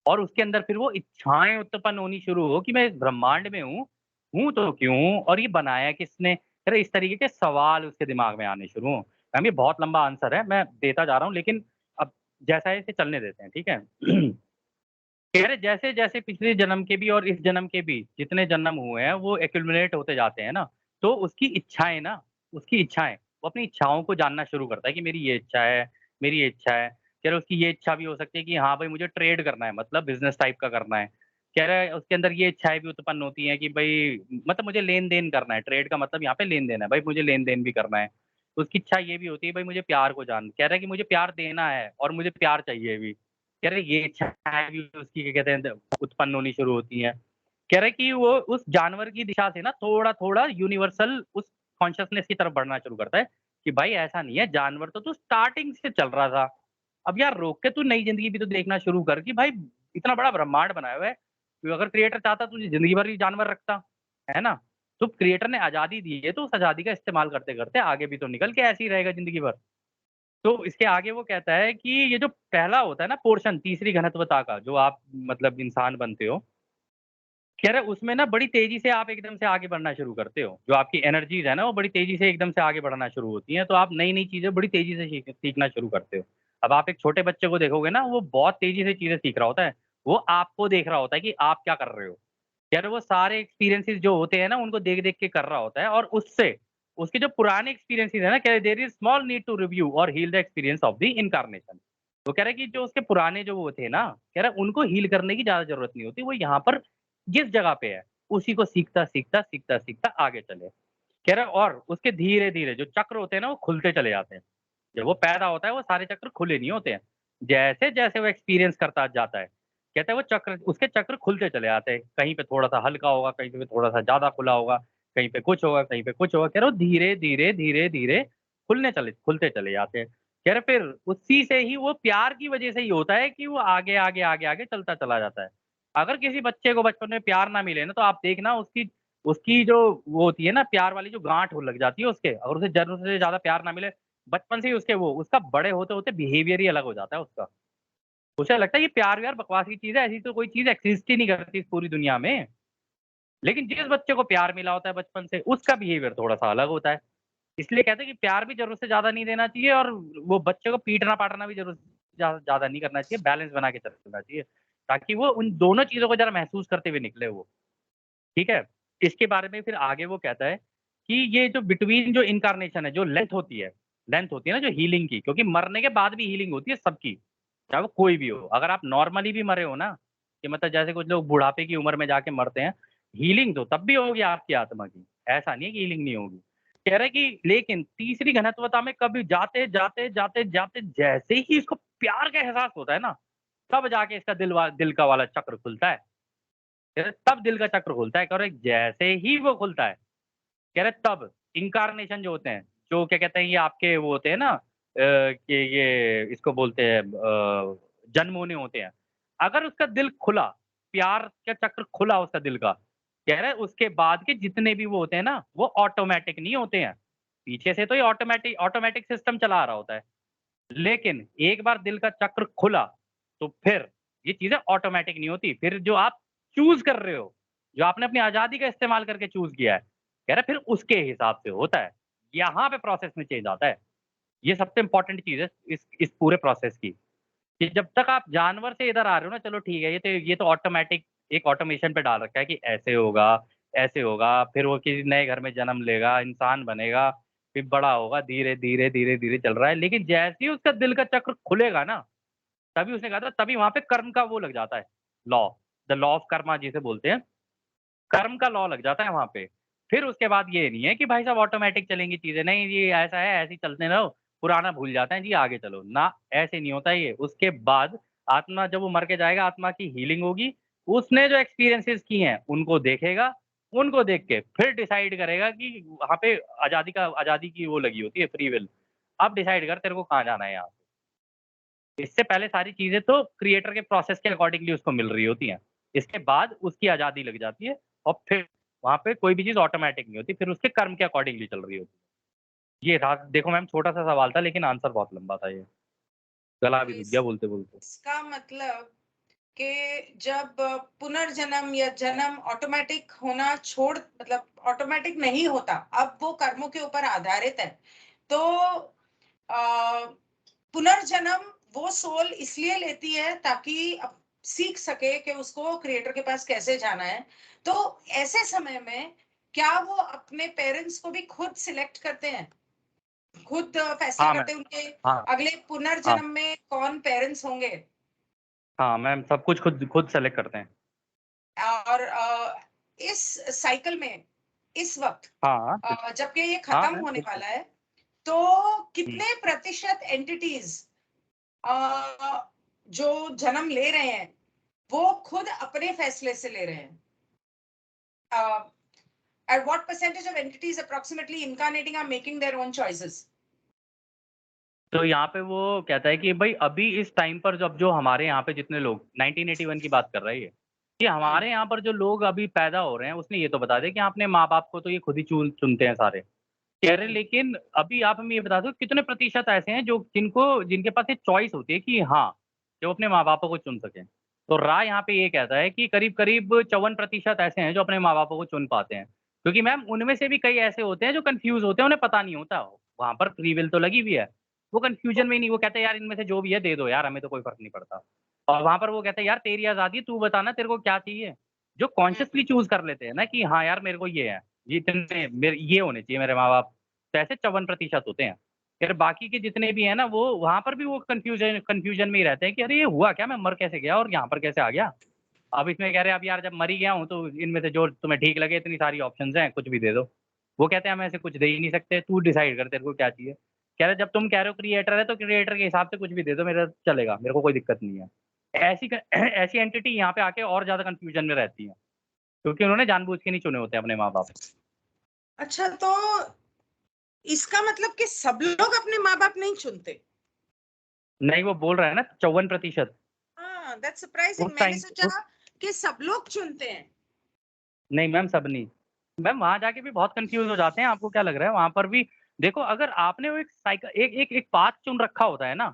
और उसके अंदर फिर वो इच्छाएँ उत्पन्न होनी शुरू हो कि मैं इस ब्रह्मांड में हूँ तो क्यों? और ये बनाया किसने? अरे इस तरीके के सवाल उसके दिमाग में आने शुरू हों। मैम ये बहुत लंबा आंसर है, मैं देता जा रहा हूँ लेकिन अब जैसा है इसे चलने देते हैं, ठीक है? कह रहे जैसे-जैसे पिछले जन्म के भी और इस जन्म के भी जितने जन्म हुए हैं वो एक्युमुलेट होते जाते हैं ना, तो उसकी इच्छाएँ ना, उसकी इच्छाएँ, वो अपनी इच्छाओं को जानना शुरू करता है कि मेरी ये इच्छा है, मेरी ये इच्छा है। कह रहा है उसकी ये इच्छा भी हो सकती है कि हाँ भाई मुझे ट्रेड करना है, मतलब बिज़नेस टाइप का करना है। कह रहा है उसके अंदर ये इच्छाएँ भी उत्पन्न होती हैं कि भई मतलब मुझे लेन-देन करना है, ट्रेड का मतलब यहाँ पे लेन-देन है, भाई मुझे लेन-देन भी करना है। उसकी इच्छा ये भी होती है भाई मुझे प्यार को कह रहा है कि मुझे प्यार देना है और मुझे प्यार चाहिए भी। कह रहे ये इच्छाएँ भी उसकी क्या कहते हैं उत्पन्न होनी शुरू होती हैं। कह रहे कि वो उस जानवर की दिशा से ना थोड़ा-थोड़ा यूनिवर्सल उस कॉन्शसनेस की तरफ बढ़ना शुरू करता है, कि भाई ऐसा नहीं है, जानवर तो तू स्टार्टिंग से चल रहा था। अब यार रोक के तू नई ज़िंदगी भी तो देखना शुरू कर कि भाई इतना बड़ा ब्रह्मांड बनाया हुआ है, तो अगर क्रिएटर चाहता तुझे ज़िंदगी भर ही जानवर रखता, है ना? तो क्रिएटर ने आज़ादी दी है, तो उस आज़ादी का इस्तेमाल करते-करते आगे भी तो निकल के ऐसे ही रहेगा ज़िंदगी भर। तो इसके आगे वो कहता है कि ये जो पहला होता है ना पोर्शन तीसरी घनत्वता का, जो आप मतलब इंसान बनते हो, कह रहा है उसमें ना बड़ी तेज़ी से आप एकदम से आगे बढ़ना शुरू करते हो। जो आपकी एनर्जीज़ है ना, वो बड़ी तेज़ी से एकदम से आगे बढ़ना शुरू होती हैं, तो आप नई-नई चीज़ें बड़ी तेज़ी से सीखना शुरू करते हो। अब आप एक छोटे बच्चे को देखोगे ना, वो बहुत तेज़ी से चीज़ें सीख रहा होता है। वो आपको देख रहा होता है कि आप क्या कर रहे हो। कह रहे वो सारे एक्सपीरियंसेस जो होते हैं ना, उनको देख-देख के कर रहा होता है और उससे उसके जो पुराने एक्सपीरियंसेस है ना, कह रहे there is small need to review और heal the experience of the incarnation. वो कह रहा है कि जो उसके पुराने जो वो थे ना, कह रहा है उनको हील करने की ज़्यादा ज़रूरत नहीं होती। वो यहाँ पर जिस जगह पे है, उसी को सीखता आगे चले। कह रहा है और उसके धीरे-धीरे जो चक्र होते हैं ना, वो खुलते चले जाते हैं। जब वो पैदा होता है, वो सारे चक्र खुले नहीं होते हैं। जैसे-जैसे वो एक्सपीरियंस करता जाता है, कहता है वो चक्र उसके चक्र खुलते चले आते हैं। कहीं पे थोड़ा-सा हल्का होगा, कहीं पे थोड़ा-सा ज़्यादा खुला होगा, कहीं पे कुछ होगा, कहीं पे कुछ होगा। कह रहा है वो धीरे-धीरे, धीरे-धीरे खुलते चले जाते हैं। कह रहे फिर उसी से ही वो प्यार की वज़ह से ही होता है कि वो आगे, आगे, आगे, आगे चलता चला जाता है। अगर किसी बच्चे को बचपन में प्यार ना मिले ना, तो आप देखना उसकी उसकी जो वो होती है ना प्यार वाली जो गाँठ हो लग जाती है उसके, अगर उसे ज़रूरत से ज़्यादा प्यार ना मिले, बचपन से ही उसके वो उसका बड़े होते-होते बिहेवियर ही अलग हो जाता है उसका। उसे लगता है ये प्यार-व्यार बकवास की चीज़ है, ऐसी तो कोई चीज़ एक्सिस्ट ही नहीं करती इस पूरी दुनिया में। लेकिन जिस बच्चे को प्यार मिला होता है बचपन से, उसका बिहेवियर थोड़ा-सा अलग होता है। इसलिए कहते हैं कि प्यार भी ज़रूरत से ज़्यादा नहीं देना चाहिए और वो बच्चे को पीटना-पाटना भी ज़रूरत से ज़्यादा नहीं करना चाहिए, बैलेंस बना के चलना चाहिए, ताकि वो उन दोनों चीज़ों को ज़रा महसूस करते हुए निकले वो। ठीक है? इसके बारे में फिर आगे वो कहता है कि ये जो बिटवीन जो इन्कार्नेशन है, जो लेंथ होती है ना जो हीलिंग की, क्योंकि मरने के बाद भी हीलिंग होती है सबकी, चाहे वो कोई भी हो। अगर आप नॉर्मली भी मरे हो ना, कि मतलब जैसे कुछ लोग बुढ़ापे की उम्र में जाके मरते हैं, हीलिंग तो तब भी होगी आपकी आत्मा की, ऐसा नहीं है कि हीलिंग नहीं होगी। कह रहा है कि लेकिन तीसरी घनत्वता में कभी जाते जैसे ही इसको प्यार का एहसास होता है ना, तब जाके इसका दिल का वाला चक्र खुलता है। कह रहे तब दिल का चक्र खुलता है, कह रहे जैसे ही वो खुलता है, कह रहे तब इन्कार्नेशन जो होते हैं, जो क्या कहते हैं ये आपके वो होते हैं ना कि ये इसको बोलते हैं जन्म होने होते हैं। अगर उसका दिल खुला, प्यार का चक्र खुला उसका दिल का, कह रहे उसके बाद के जितने भी वो होते हैं ना, वो ऑटोमैटिक नहीं होते हैं। पीछे से तो ये ऑटोमैटिक ऑटोमैटिक सिस्टम चला आ रहा होता है। लेकिन एक बार दिल का चक्र खुला, तो फिर ये चीज़ें ऑटोमैटिक नहीं होती। फिर जो आप चूज़ कर रहे हो, जो आपने अपनी आज़ादी का इस्तेमाल करके चूज़ किया है, कह रहा है फिर उसके हिसाब से होता है। यहाँ पे प्रोसेस में चेंज आता है। ये सबसे इम्पोर्टेंट चीज़ है इस पूरे प्रोसेस की, कि जब तक आप जानवर से इधर आ रहे हो ना, चलो ठीक है, ये तो ऑटोमैटिक एक ऑटोमेशन पे डाल रखा है कि ऐसे होगा, फिर वो किसी नए घर में जन्म लेगा, इंसान बनेगा, फिर बड़ा होगा, धीरे-धीरे, धीरे-धीरे चल रहा है। लेकिन जैसे ही उसका दिल का चक्र खुलेगा ना, तभी उसने कहा था तभी वहाँ पे कर्म का वो लग जाता है, law, the law of Karma जिसे बोलते हैं, कर्म का लॉ लग जाता है वहाँ पे। फिर उसके बाद ये नहीं है कि भाई साहब ऑटोमैटिक चलेंगी चीज़ें, नहीं जी ऐसा है, ऐसे ही चलते रहो, पुराना भूल जाते हैं जी आगे चलो, ना ऐसे नहीं होता ये। उसके बाद आत्मा जब वो मर के जाएगा, आत्मा की हीलिंग होगी, उसने जो एक्सपीरियंसेस किए हैं, उनको देखेगा, उनको देख के फिर डिसाइड करेगा कि वहाँ पे आज़ादी की वो लगी होती है फ्री विल, अब डिसाइड कर तेरे को कहाँ जाना है यहाँ। इससे पहले सारी चीज़ें तो क्रिएटर के प्रोसेस के अकॉर्डिंगली उसको मिल रही होती हैं। इसके बाद उसकी आज़ादी लग जाती है और फिर वहाँ पे कोई भी चीज़ ऑटोमैटिक नहीं होती, फिर उसके कर्म के अकॉर्डिंगली चल रही होती है। ये था देखो मैम छोटा-सा सवाल था लेकिन आंसर बहुत लंबा था ये। गला तो भी रुक गया बोलते-बोलते। इसका मतलब कि जब पुनर्जन्म या जन्म ऑटोमेटिक होना छोड़ मतलब ऑटोमेटिक नहीं होता, अब वो कर्मों के ऊपर आधारित है। तो पुनर्जन्म वो सोल इसलिए लेती है ताकि सीख सके कि उसको क्रिएटर के पास कैसे जाना है। तो ऐसे समय में क्या वो अपने पेरेंट्स को भी खुद सिलेक्ट करते हैं? खुद फैसला हाँ मैम। करते हैं उनके हाँ, अगले हाँ, पुनर्जन्म में कौन पेरेंट्स होंगे? हाँ मैम, सब कुछ खुद खुद सेलेक्ट करते हैं। और इस साइकिल में इस वक़्त हाँ, जबकि ये हाँ खत्म मैम, होने बिल्कुल। वाला है, तो हुँ। कितने प्रतिशत एंटिटीज़ जो जन्म ले रहे हैं, वो खुद अपने फैसले से ले रहे हैं? Uh, at what percentage of entities approximately incarnating are making their own choices? तो यहाँ पे वो कहता है कि भई अभी इस टाइम पर जब जो हमारे यहाँ पे जितने लोग 1981 की बात कर रहा है ये, कि हुँ, हमारे यहाँ पर जो लोग अभी पैदा हो रहे हैं, उसने ये तो बता दिया कि अपने माँ-बाप को तो ये खुद ही चुनते हैं सारे। कह रहे हुँ, लेकिन अभी आप हमें ये बता दो कितने प्रतिशत ऐसे हैं जो जिनके पास ये चॉइस होती है कि हाँ, जो अपने माँ-बापों को चुन सकें। तो राय यहाँ पे ये कहता है कि करीब-करीब 54% ऐसे हैं जो अपने माँ-बापों को चुन पाते हैं। क्योंकि मैम उनमें से भी कई ऐसे होते हैं जो कन्फ्यूज़ होते हैं, उन्हें पता नहीं होता। वहाँ पर फ्री विल तो लगी हुई है। वो कन्फ्यूज़न में ही नहीं, वो कहते हैं यार इनमें से जो भी है दे दो यार, हमें तो कोई फ़र्क नहीं पड़ता। और वहाँ पर वो कहते हैं यार तेरी आज़ादी है, तू बता ना तेरे को क्या चाहिए? जो हुँ, कॉन्शियसली चूज़ कर लेते हैं ना कि हाँ यार मेरे को ये है, ये इतने मेरे ये होने चाहिए मेरे माँ-बाप। तो ऐसे 54% होते हैं। फिर बाकी के जितने भी हैं ना वो वहाँ पर भी वो कन्फ्यूज़न में ही रहते हैं कि अरे ये हुआ क्या? मैं मर कैसे गया और यहाँ पर कैसे आ गया? अब इसमें कह रहे हैं अब यार जब मर ही गया हूँ तो इनमें से जो तुम्हें ठीक लगे इतनी सारी ऑप्शंस हैं, कुछ भी दे दो। वो कहते हैं हम ऐसे कुछ दे ही नहीं सकते, तू डिसाइड कर तेरे को क्या चाहिए। कह रहे जब तुम कह रहे हो क्रिएटर है तो क्रिएटर के हिसाब से कुछ भी दे दो मेरा चलेगा, मेरे को कोई दिक्कत नहीं है। ऐसी क ऐसी एंटिटी यहाँ पे आके और ज़्यादा कन्फ्यूज़न में रहती हैं, क्योंकि उन्होंने जानबूझ के नहीं चुने होते अपने माँ-बाप। अच्छा तो इसका मतलब कि सब लोग अपने माँ-बाप नहीं चुनते? नहीं वो बोल रहा है ना 54%। हाँ, दैट्स सरप्राइजिंग उस मैंने टाइम सोचा उस कि सब लोग चुनते हैं। नहीं मैम, सब नहीं। मैम वहाँ जाके भी बहुत कन्फ्यूज़ हो जाते हैं, आपको क्या लग रहा है? वहाँ पर भी देखो अगर आपने वो एक पाथ चुन रखा होता है ना,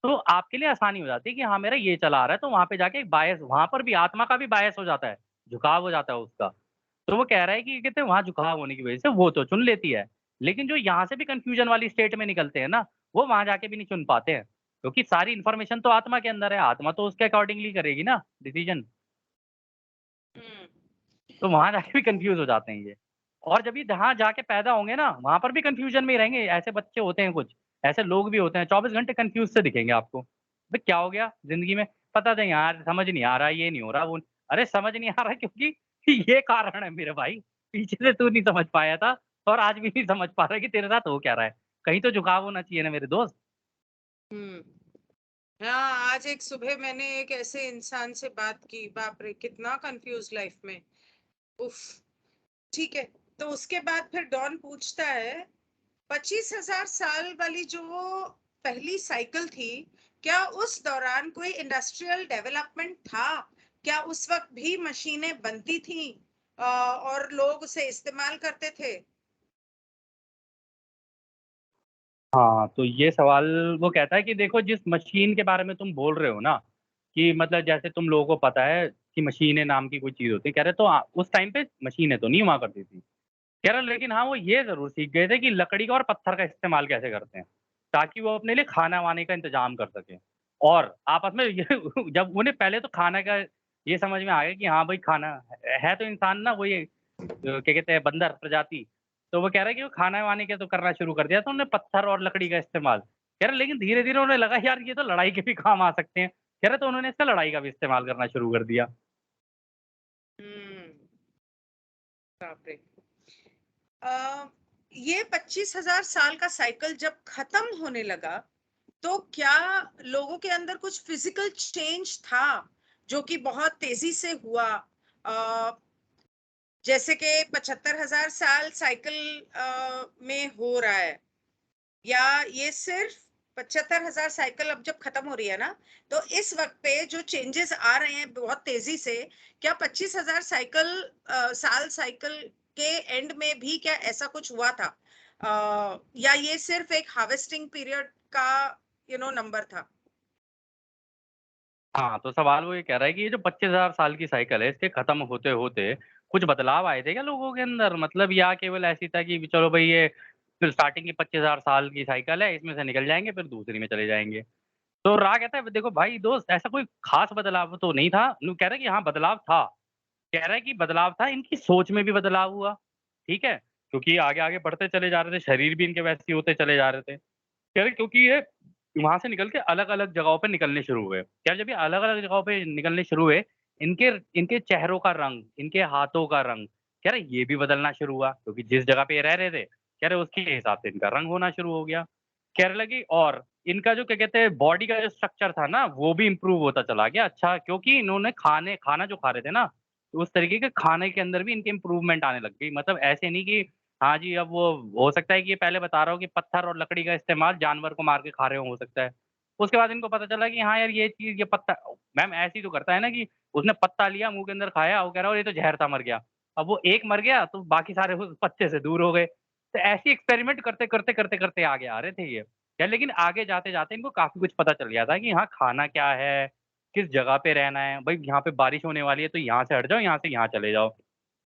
तो आपके लिए आसानी हो जाती है कि हाँ, मेरा ये चला आ रहा है, तो वहाँ पे जाके एक बायस वहाँ पर भी आत्मा का भी बायस हो जाता है, झुकाव हो जाता है उसका। तो वो कह रहा है कि कहते हैं वहाँ झुकाव होने की वज़ह से वो तो चुन लेती है, लेकिन जो यहाँ से भी कन्फ्यूज़न वाली स्टेट में निकलते हैं ना, वो वहाँ जाके भी नहीं चुन पाते हैं, क्योंकि सारी इन्फॉर्मेशन तो आत्मा के अंदर है, आत्मा तो उसके अकॉर्डिंगली करेगी ना डिसीज़न। हुँ, तो वहाँ जाके भी कन्फ्यूज़ हो जाते हैं ये। और जब ये जहाँ जाके पैदा होंगे ना, वहाँ पर भी कन्फ्यूज़न में ही रहेंगे। ऐसे बच्चे होते हैं कुछ, ऐसे लोग भी होते हैं 24 घंटे कन्फ्यूज़ से दिखेंगे आपको। भई क्या हो गया ज़िंदगी में? पता नहीं यार, समझ नहीं आ रहा, ये नहीं हो रहा, वो अरे समझ नहीं आ रहा क्योंकि ये कारण है मेरे भाई। पीछे से तू नहीं समझ पाया था और आज भी नहीं समझ पा रहा है कि तेरे साथ हो क्या रहा है। कहीं तो झुकाव होना चाहिए ना मेरे दोस्त। हुँ। हाँ, आज एक सुबह मैंने एक ऐसे इंसान से बात की, बाप रे! कितना कन्फ्यूज़ लाइफ़ में, उफ़! ठीक है, तो उसके बाद फिर डॉन पूछता है 25,000 साल वाली जो पहली साइकिल थी, क्या उस दौरान कोई इंडस्ट्रियल डेवलपमेंट था? क्या उस वक़्त भी मशीनें बनती थीं और लोग उसे इस्तेमाल करते थे? हाँ, तो ये सवाल वो कहता है कि देखो जिस मशीन के बारे में तुम बोल रहे हो ना, कि मतलब जैसे तुम लोगों को पता है कि मशीनें नाम की कोई चीज़ होती है। कह रहे तो उस टाइम पे मशीनें तो नहीं हुआ करती थी। कह रहा लेकिन हाँ, वो ये ज़रूर सीख गए थे कि लकड़ी का और पत्थर का इस्तेमाल कैसे करते हैं, ताकि वो अपने लिए खाना-वाने का इंतज़ाम कर सकें। और आपस में ये जब उन्हें पहले तो खाना का ये समझ में आ गया कि हाँ, भाई खाना है तो इंसान ना वो ये क्या कहते हैं बंदर प्रजाति। तो वो कह रहा है कि वो खाना-वाने का तो करना शुरू कर दिया तो उन्होंने पत्थर और लकड़ी का इस्तेमाल। कह रहा लेकिन धीरे-धीरे उन्हें लगा यार ये तो लड़ाई के भी काम आ सकते हैं। कह रहे तो उन्होंने इसका लड़ाई का भी इस्तेमाल करना शुरू कर दिया। हुँ, बाप रे! अ, ये 25,000 साल का साइकिल जब खत्म होने लगा, तो क्या लोगों के अंदर कुछ फिज़िकल चेंज था, जो कि बहुत तेज़ी से हुआ? अ, जैसे कि 75,000 साल साइकिल में हो रहा है, या ये सिर्फ 75,000 साइकिल अब जब खत्म हो रही है ना, तो इस वक़्त पे जो चेंजेस आ रहे हैं बहुत तेज़ी से, क्या 25,000 साल साइकिल के एंड में भी क्या ऐसा कुछ हुआ था? या ये सिर्फ एक हार्वेस्टिंग पीरियड का नंबर था? हाँ, तो सवाल वो ये कह रहा है कि ये जो 25,000 साल की साइकिल है, इसके खत्म होते-होते कुछ बदलाव आए थे क्या लोगों के अंदर? मतलब या केवल ऐसी था कि चलो भई ये फिर स्टार्टिंग की 25,000 साल की साइकिल है, इसमें से निकल जाएँगे, फिर दूसरी में चले जाएँगे। तो रा कहता है देखो भाई दोस्त ऐसा कोई ख़ास बदलाव तो नहीं था। नु कह रहा है कि हाँ, बदलाव था। कह रहा है कि बदलाव था, इनकी सोच में भी बदलाव हुआ। ठीक है? क्योंकि आगे-आगे बढ़ते चले जा रहे थे, शरीर भी इनके वैसे ही होते चले जा रहे थे। कह रहे क्योंकि ये वहाँ से निकल के अलग-अलग जगहों पे निकलने शुरू हुए। कह रहे जब ये अलग-अलग जगहों पे निकलने शुरू हुए, इनके इनके चेहरों का रंग, इनके हाथों का रंग, कह रहे ये भी बदलना शुरू हुआ क्योंकि जिस जगह पे ये रह रहे थे, कह रहे उसके हिसाब से इनका रंग होना शुरू हो गया। कहने लगी और इनका जो क्या कहते हैं बॉडी का जो स्ट्रक्चर था ना, वो भी इम्प्रूव होता चला गया अच्छा क्योंकि इन्होंने खाना जो खा रहे थे ना, तो उस तरीके के खाने के अंदर भी इनके इम्प्रूवमेंट आने लग गई। मतलब ऐसे नहीं कि हाँ जी, अब वो हो सकता है कि ये पहले बता रहा हो कि पत्थर और लकड़ी का इस्तेमाल जानवर को मार के खा रहे हो सकता है। उसके बाद इनको पता चला कि हाँ यार ये चीज़ ये पत्ता मैम ऐसे ही तो करता है ना कि उसने पत्ता लिया मुँह के अंदर खाया, वो कह रहा है ये तो ज़हर था मर गया। अब वो एक मर गया तो बाकी सारे उस पत्ते से दूर हो गए। तो ऐसे ही एक्सपेरिमेंट करते आगे आ रहे थे ये। यार लेकिन आगे जाते-जाते इनको काफ़ी कुछ पता चल गया था कि हाँ, खाना क्या है, किस जगह पे रहना है, भई यहाँ पे बारिश होने वाली है तो यहाँ से हट जाओ, यहाँ से यहाँ चले जाओ।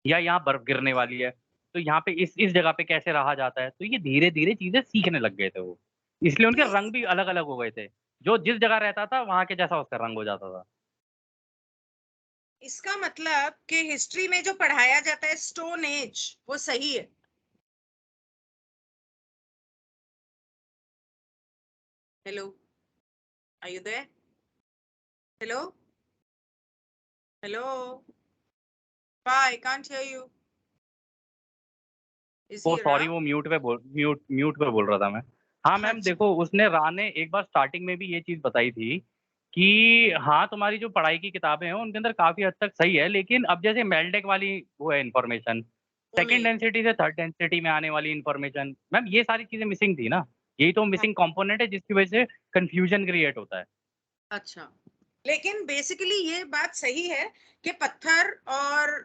या यहाँ बर्फ गिरने वाली है, तो यहाँ पे इस जगह पे कैसे रहा जाता है। तो ये धीरे-धीरे चीज़ें सीखने लग गए थे वो। इसलिए तो उनके रंग भी अलग-अलग हो गए थे। जो जिस जगह रहता था वहाँ के जैसा उसका रंग हो जाता था। इसका मतलब कि हिस्ट्री में जो पढ़ाया जाता है स्टोन एज, वो सही है। Hello, are you there? Hello, hello, I can't hear you. Is oh he sorry around? वो म्यूट पे बोल रहा था मैं। हाँ मैम अच्छा। देखो उसने रा ने एक बार स्टार्टिंग में भी ये चीज़ बताई थी कि हाँ, तुम्हारी जो पढ़ाई की किताबें हैं उनके अंदर काफ़ी हद तक सही है, लेकिन अब जैसे मेल्टेक वाली वो है इन्फॉर्मेशन, वो सेकंड नहीं। डेंसिटी से थर्ड डेंसिटी में आने वाली इन्फॉर्मेशन, मैम ये सारी चीज़ें मिसिंग थी ना। यही तो हाँ, मिसिंग कंपोनेंट है जिसकी वजह से कन्फ्यूजन क्रिएट होता है। अच्छा। लेकिन बेसिकली ये बात सही है कि पत्थर और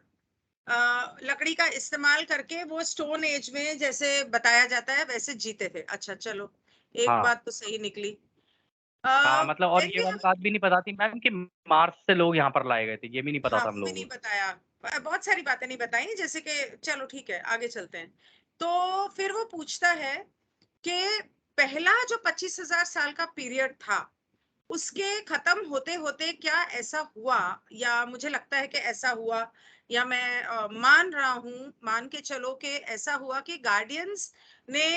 लकड़ी का इस्तेमाल करके वो स्टोन एज में जैसे बताया जाता है वैसे जीते थे। अच्छा चलो, एक हाँ। बात तो सही निकली। हाँ, मतलब और देन ये भी वाली हम, बात भी नहीं पता थी मैम कि मार्स से लोग यहाँ पर लाए गए थे, ये भी नहीं पता हाँ था हम वो भी लोगों नहीं को। बताया। बहुत सारी बातें नहीं बताई, जैसे कि चलो ठीक है आगे चलते हैं। तो फिर वो पूछता है कि पहला जो 25,000 साल का पीरियड था, उसके खत्म होते होते क्या ऐसा हुआ, या मुझे लगता है कि ऐसा हुआ, या मैं मान रहा हूं, मान के चलो कि ऐसा हुआ कि ने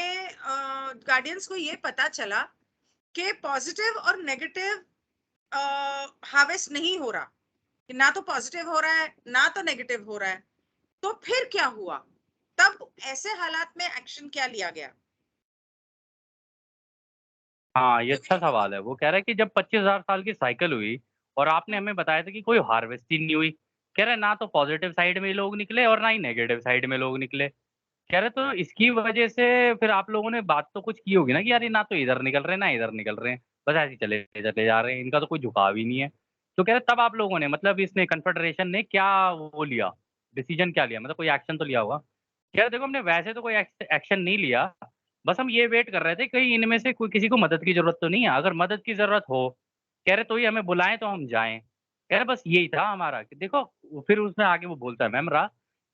गार्डियंस को ये पता चला कि पॉजिटिव और नेगेटिव हार्वेस्ट नहीं हो रहा, कि ना तो पॉजिटिव हो रहा है ना तो नेगेटिव हो रहा है। तो फिर क्या हुआ, तब ऐसे हालात में एक्शन क्या लिया गया? हाँ, ये अच्छा क्योंकि सवाल है। वो कह रहा है कि जब 25,000 साल की साइकिल हुई और आपने हमें बताया था कि कोई हार्वेस्टिंग नहीं हुई। कह रहे ना तो पॉज़िटिव साइड में लोग निकले और ना ही नेगेटिव साइड में लोग निकले। कह रहे तो इसकी वजह से फिर आप लोगों ने बात तो कुछ की होगी ना कि यार ये ना तो इधर निकल रहे हैं, ना इधर निकल रहे हैं। बस ऐसे ही चले चले जा रहे हैं, इनका तो कोई झुकाव ही नहीं है। तो कह रहे तब आप लोगों ने मतलब इसने कन्फेडरेशन ने क्या वो लिया, डिसीज़न क्या लिया? मतलब कोई एक्शन तो लिया होगा? कह रहे देखो हमने वैसे तो कोई एक्शन नहीं लिया, बस हम ये वेट कर रहे थे कहीं इनमें से कोई किसी को मदद की ज़रूरत तो नहीं है? अगर मदद की ज़रूरत हो, कह रहे तो ही हमें बुलाएँ तो हम जाएँ। कह रहे बस यही था हमारा कि देखो फिर उसमें आगे वो बोलता है मैम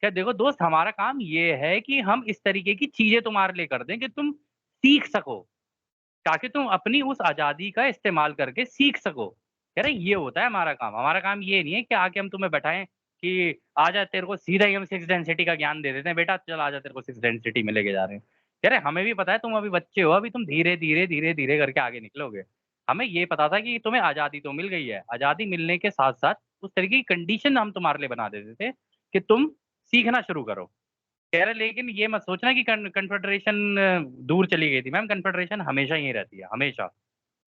क्या देखो दोस्त हमारा काम ये है कि हम इस तरीके की चीज़ें तुम्हारे लिए कर दें कि तुम सीख सको, ताकि तुम अपनी उस आज़ादी का इस्तेमाल करके सीख सको। कह रहे ये होता है हमारा काम ये नहीं है कि आके हम तुम्हें बैठाएँ कि आजा तेरे को सीधा ही हम 6 डेंसिटी का ज्ञान दे देते हैं, बेटा चल आजा तेरे को 6 डेंसिटी में लेके जा रहे हैं। कह रहे हमें भी पता है तुम अभी बच्चे हो, अभी तुम धीरे-धीरे, धीरे-धीरे करके आगे निकलोगे। हमें ये पता था कि तुम्हें आज़ादी तो मिल गई है, आज़ादी मिलने के साथ-साथ उस तरीके की कंडीशन हम तुम्हारे लिए बना देते थे कि तुम सीखना शुरू करो। कह रहे लेकिन ये मत सोचना कि कन्फेडरेशन दूर चली गई थी, मैम कन्फेडरेशन हमेशा यहीं रहती है, हमेशा।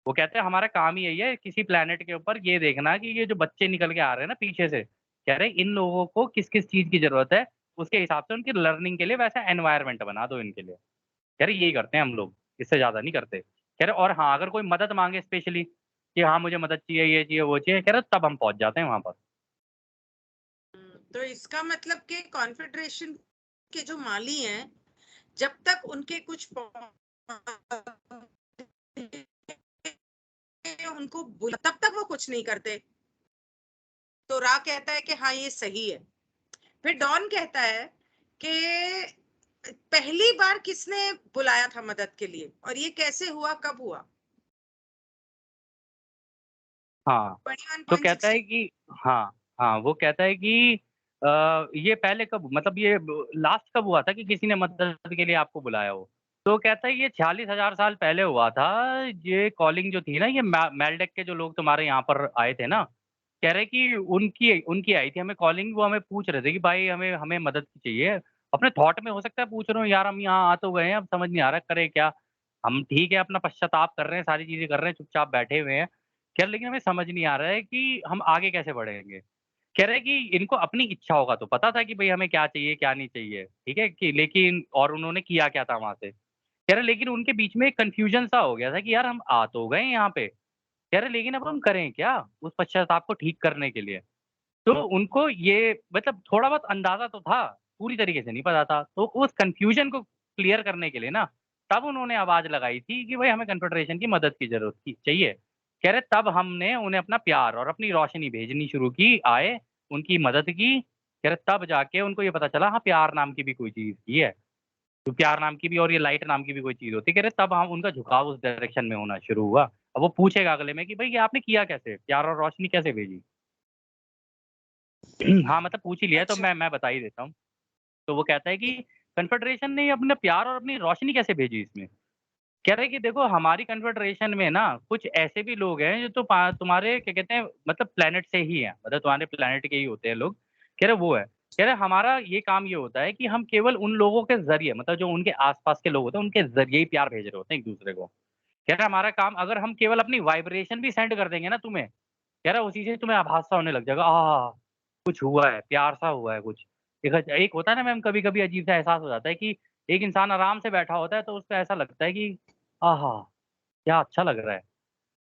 वो कहते हैं हमारा काम ही यही है किसी प्लैनेट के ऊपर ये देखना कि ये जो बच्चे निकल के आ रहे हैं ना पीछे से, कह रहे इन लोगों को किस-किस चीज़ की ज़रूरत है, उसके हिसाब से उनकी लर्निंग के लिए वैसा एनवायरनमेंट बना दो इनके लिए। कह रहे यही करते हैं हम लोग, इससे ज़्यादा नहीं करते। कह रहे और हाँ, अगर कोई मदद माँगे स्पेशली कि हाँ, मुझे मदद चाहिए, ये चाहिए, वो चाहिए, कह रहे तब हम पहुँच जाते हैं वहाँ पर। तो इसका मतलब कि कॉन्फेडरेशन के जो माली हैं, जब तक उनके कुछ तब तक वो कुछ नहीं करते। तो रा कहता है कि हाँ ये सही है। फिर डॉन कहता है कि पहली बार किसने बुलाया था मदद के लिए, और ये कैसे हुआ, कब हुआ? हाँ, तो कहता है 21.60। कि हाँ, हाँ, वो कहता है कि ये पहले कब मतलब ये लास्ट कब हुआ था कि किसी ने मदद के लिए आपको बुलाया हो? तो कहता है ये 46,000 साल पहले हुआ था, ये कॉलिंग जो थी ना ये मेल्डेक के जो लोग तुम्हारे यहाँ पर आए थे ना, कह रहे कि उनकी उनकी आई थी हमें कॉलिंग, वो हमें पूछ रहे थे कि भाई हमें हमें मदद चाहिए। अपने थॉट में हो सकता है पूछ रहे हो यार हम यहाँ आ तो गए हैं, अब समझ नहीं आ रहा करें क्या? हम ठीक है अपना पश्चाताप कर रहे हैं, सारी चीज़ें कर रहे हैं, चुपचाप बैठे हुए हैं। कह रहे लेकिन हमें समझ नहीं आ रहा है कि हम आगे कैसे बढ़ेंगे? कह रहे हैं कि इनको अपनी इच्छा होगा तो पता था कि भई हमें क्या चाहिए, क्या नहीं चाहिए, ठीक है? कि लेकिन और उन्होंने किया क्या था वहाँ से? कह रहे लेकिन उनके बीच में एक कन्फ्यूज़न सा हो गया था कि यार हम आ तो गए यहाँ पे, कह रहे लेकिन अब हम करें क्या? उस पश्चाताप को ठीक करने के लिए। तो उनको ये मतलब थोड़ा बहुत अंदाज़ा तो था, पूरी तरीके से नहीं पता था। तो उस कन्फ्यूज़न को क्लियर करने के लिए ना, तब उन्होंने आवाज़ लगाई थी कि भई हमें कन्फेडरेशन की मदद की ज़रूरत की चाहिए। कह रहे तब हमने उन्हें अपना प्यार और अपनी रोशनी भेजनी शुरू की, आए, उनकी मदद की। कह रहे तब जाके उनको ये पता चला हाँ, प्यार नाम की भी कोई चीज़ की है। तो प्यार नाम की भी और ये लाइट नाम की भी कोई चीज़ होती है। कह रहे तब हम उनका झुकाव उस डायरेक्शन में होना शुरू हुआ। अब वो पूछेगा अगले में कि भई ये आपने किया कैसे? प्यार और रोशनी कैसे भेजी? हाँ, मतलब पूछ ही लिया है तो अच्छा। मैं बता ही देता हूँ। तो वो कहता है कि कन्फेडरेशन ने अपना प्यार और अपनी रोशनी कैसे भेजी इसमें? कह रहे हैं कि देखो हमारी कन्फेडरेशन में ना कुछ ऐसे भी लोग हैं जो तो तुम्हारे क्या कहते हैं मतलब प्लैनेट से ही हैं, मतलब तुम्हारे प्लैनेट के ही होते हैं लोग। कह रहे वो है। कह रहे हमारा ये काम ये होता है कि हम केवल उन लोगों के ज़रिए मतलब जो उनके आस-पास के लोग होते हैं, उनके ज़रिए ही प्यार भेज रहे होते हैं एक-दूसरे को। कह रहा हमारा काम अगर हम केवल अपनी वाइब्रेशन भी सेंड कर देंगे ना तुम्हें, कह रहा उसी से तुम्हें आभास सा होने लग जाएगा, कुछ हुआ है, प्यार सा हुआ है कुछ। एक होता है ना मैम कभी-कभी अजीब सा एहसास हो जाता है कि एक इंसान आराम से बैठा होता है तो उसको ऐसा लगता है कि आहा! क्या अच्छा लग रहा है।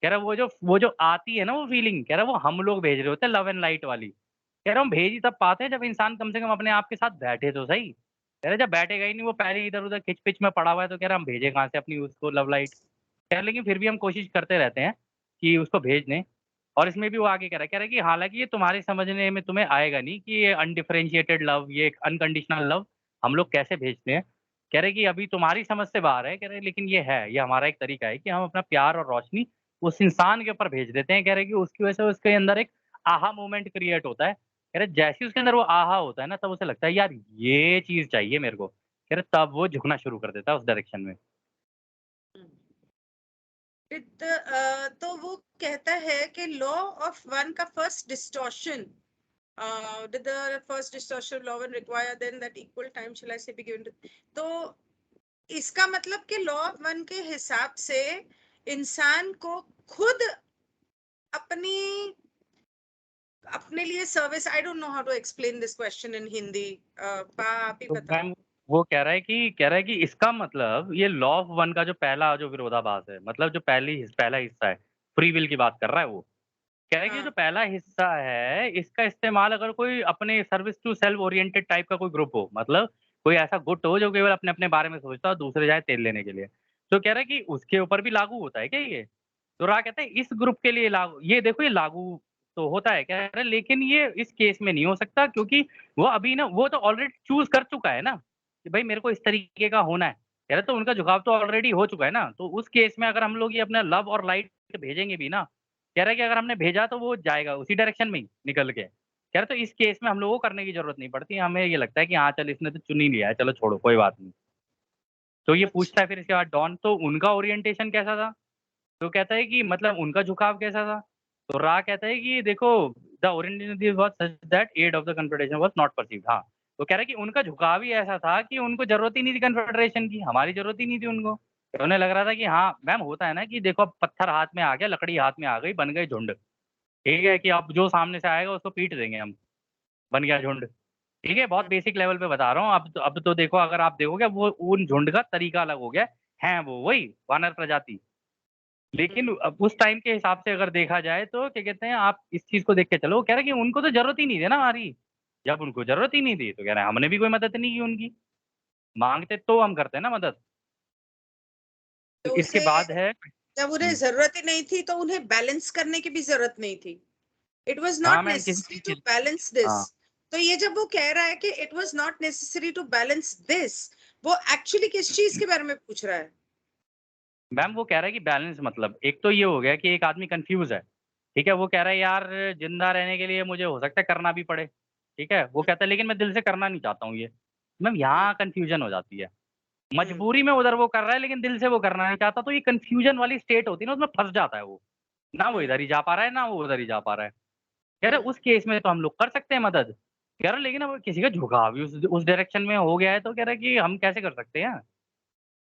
कह रहा वो जो आती है ना वो फीलिंग, कह रहा वो हम लोग भेज रहे होते हैं लव एंड लाइट वाली। कह रहा हम भेज ही तब पाते हैं जब इंसान कम से कम अपने आप के साथ बैठे तो सही। कह रहा जब बैठेगा ही नहीं वो पहले ही इधर-उधर खिच-पिच में पड़ा हुआ है तो कह रहा हम भेजें कहाँ से अपनी उसको लव लाइट। कह रहा लेकिन फिर भी हम कोशिश करते रहते हैं कि उसको भेज दें। और इसमें भी वो आगे कह रहा है कि हालाँकि ये तुम्हारे समझने में तुम्हें आएगा नहीं कि ये अनडिफरेंशिएटेड लव, ये एक अनकंडीशनल लव हम लोग कैसे भेजते हैं। कह रहे कि अभी तुम्हारी समझ से बाहर है, कह रहे लेकिन ये है, ये हमारा एक तरीका है कि हम अपना प्यार और रोशनी उस इंसान के ऊपर भेज देते हैं। कह रहे कि उसकी वजह से उसके अंदर एक आहा मोमेंट क्रिएट होता है। कह रहे जैसे ही उसके अंदर वो आहा होता है ना, तब उसे लगता है यार ये चीज़ चाहिए मेरे को। कह रहे तब वो झुकना शुरू कर देता है उस डायरेक्शन में। तो वो कहता है कि लॉ ऑफ वन का first distortion, did the first distortion law and require then that equal time shall I say be given to, तो इसका मतलब कि लॉ ऑफ वन के हिसाब से इंसान को खुद अपनी अपने लिए service, I don't know how to explain this question in Hindi, आप ही तो बताओ। मैम वो कह रहा है कि इसका मतलब ये लॉ ऑफ वन का जो पहला जो विरोधाभास है, मतलब जो पहला हिस्सा है, फ्री विल की बात कर रहा है वो। कह रहा है कि ये जो हाँ। पहला हिस्सा है, इसका इस्तेमाल अगर कोई अपने service to self oriented type का कोई ग्रुप हो, मतलब कोई ऐसा गुट हो जो केवल अपने-अपने बारे में सोचता हो, दूसरे जाए तेल लेने के लिए। तो कह रहा है कि उसके ऊपर भी लागू होता है क्या ये? तो रा कहते हैं इस ग्रुप के लिए लागू ये देखो ये लागू तो होता है, कह रहा है लेकिन ये इस केस में नहीं हो सकता क्योंकि वो अभी ना वो तो ऑलरेडी चूज़ कर चुका है ना, कि भई मेरे को इस तरीके का होना है। कह रहा तो उनका झुकाव तो ऑलरेडी हो चुका है ना, तो उस केस में अगर हम लोग ये अपना लव और लाइट भेजेंगे भी ना, कह रहा है कि अगर हमने भेजा तो वो जाएगा उसी डायरेक्शन में ही निकल के। कह रहा तो इस केस में हम लोगों को करने की ज़रूरत नहीं पड़ती, हमें ये लगता है कि हाँ, चल इसने तो चुन ही लिया है, चलो छोड़ो कोई बात नहीं। तो ये पूछता अच्छा। है फिर इसके बाद डॉन तो उनका ओरिएंटेशन कैसा था? तो कहता है कि मतलब उनका झुकाव कैसा था? तो रा कहता है कि देखो the orientation was such that aid of the confederation was not perceived हाँ, तो कह रहा है कि उनका झुकाव ही ऐसा था कि उनको ज़रूरत ही नहीं थी कन्फेडरेशन की, हमारी ज़रूरत ही नहीं थी उनको। तो उन्हें लग रहा था कि हाँ, मैम होता है ना कि देखो अब पत्थर हाथ में आ गया, लकड़ी हाथ में आ गई, बन गए झुंड। ठीक है कि अब जो सामने से आएगा उसको पीट देंगे हम, बन गया झुंड। ठीक है, बहुत बेसिक लेवल पे बता रहा हूँ, अब तो देखो अगर आप देखोगे वो उन झुंड का तरीका अलग हो गया है। हैं वो वही वानर प्रजाति। लेकिन अब उस टाइम के हिसाब से अगर देखा जाए तो क्या कहते हैं आप इस चीज़ को देख के चलो, वो कह रहे हैं कि उनको तो ज़रूरत ही नहीं थी ना हमारी। जब उनको ज़रूरत ही नहीं थी तो कह रहे हैं हमने भी कोई मदद नहीं की उनकी। माँगते तो हम करते हैं ना मदद। तो तो इसके उसे बाद है जब उन्हें जरूरत ही नहीं थी तो उन्हें बैलेंस करने की भी जरूरत नहीं थी। इट वाज हाँ नॉट मैम किसी नेसेसरी चीज़ टू की बैलेंस दिस। हाँ, तो ये जब वो कह रहा है कि it was not necessary to balance this, वो एक्चुअली किस चीज के बारे में पूछ रहा है? मैम वो कह रहा है कि बैलेंस मतलब एक तो ये हो गया कि एक आदमी कन्फ्यूज़ है। ठीक है, वो कह रहा है यार ज़िंदा रहने के लिए मुझे हो सकता है करना भी पड़े। ठीक है? वो कहता है लेकिन मैं दिल से करना नहीं चाहता हूँ ये। मैम हुँ, यहाँ कन्फ्यूज़न हो जाती है। हुँ, मजबूरी में उधर वो कर रहा है लेकिन दिल से वो करना नहीं चाहता, तो ये कन्फ्यूज़न वाली स्टेट होती है ना, उसमें फँस जाता है वो। ना वो हुँ, इधर ही जा पा रहा है, ना वो उधर ही जा पा रहा है। कह रहे हुँ, उस केस में तो हम लोग कर सकते हैं मदद। कह रहे लेकिन अब किसी का झुकाव ही उस डायरेक्शन में हो गया है, तो कह रहा है कि हम कैसे कर सकते हैं?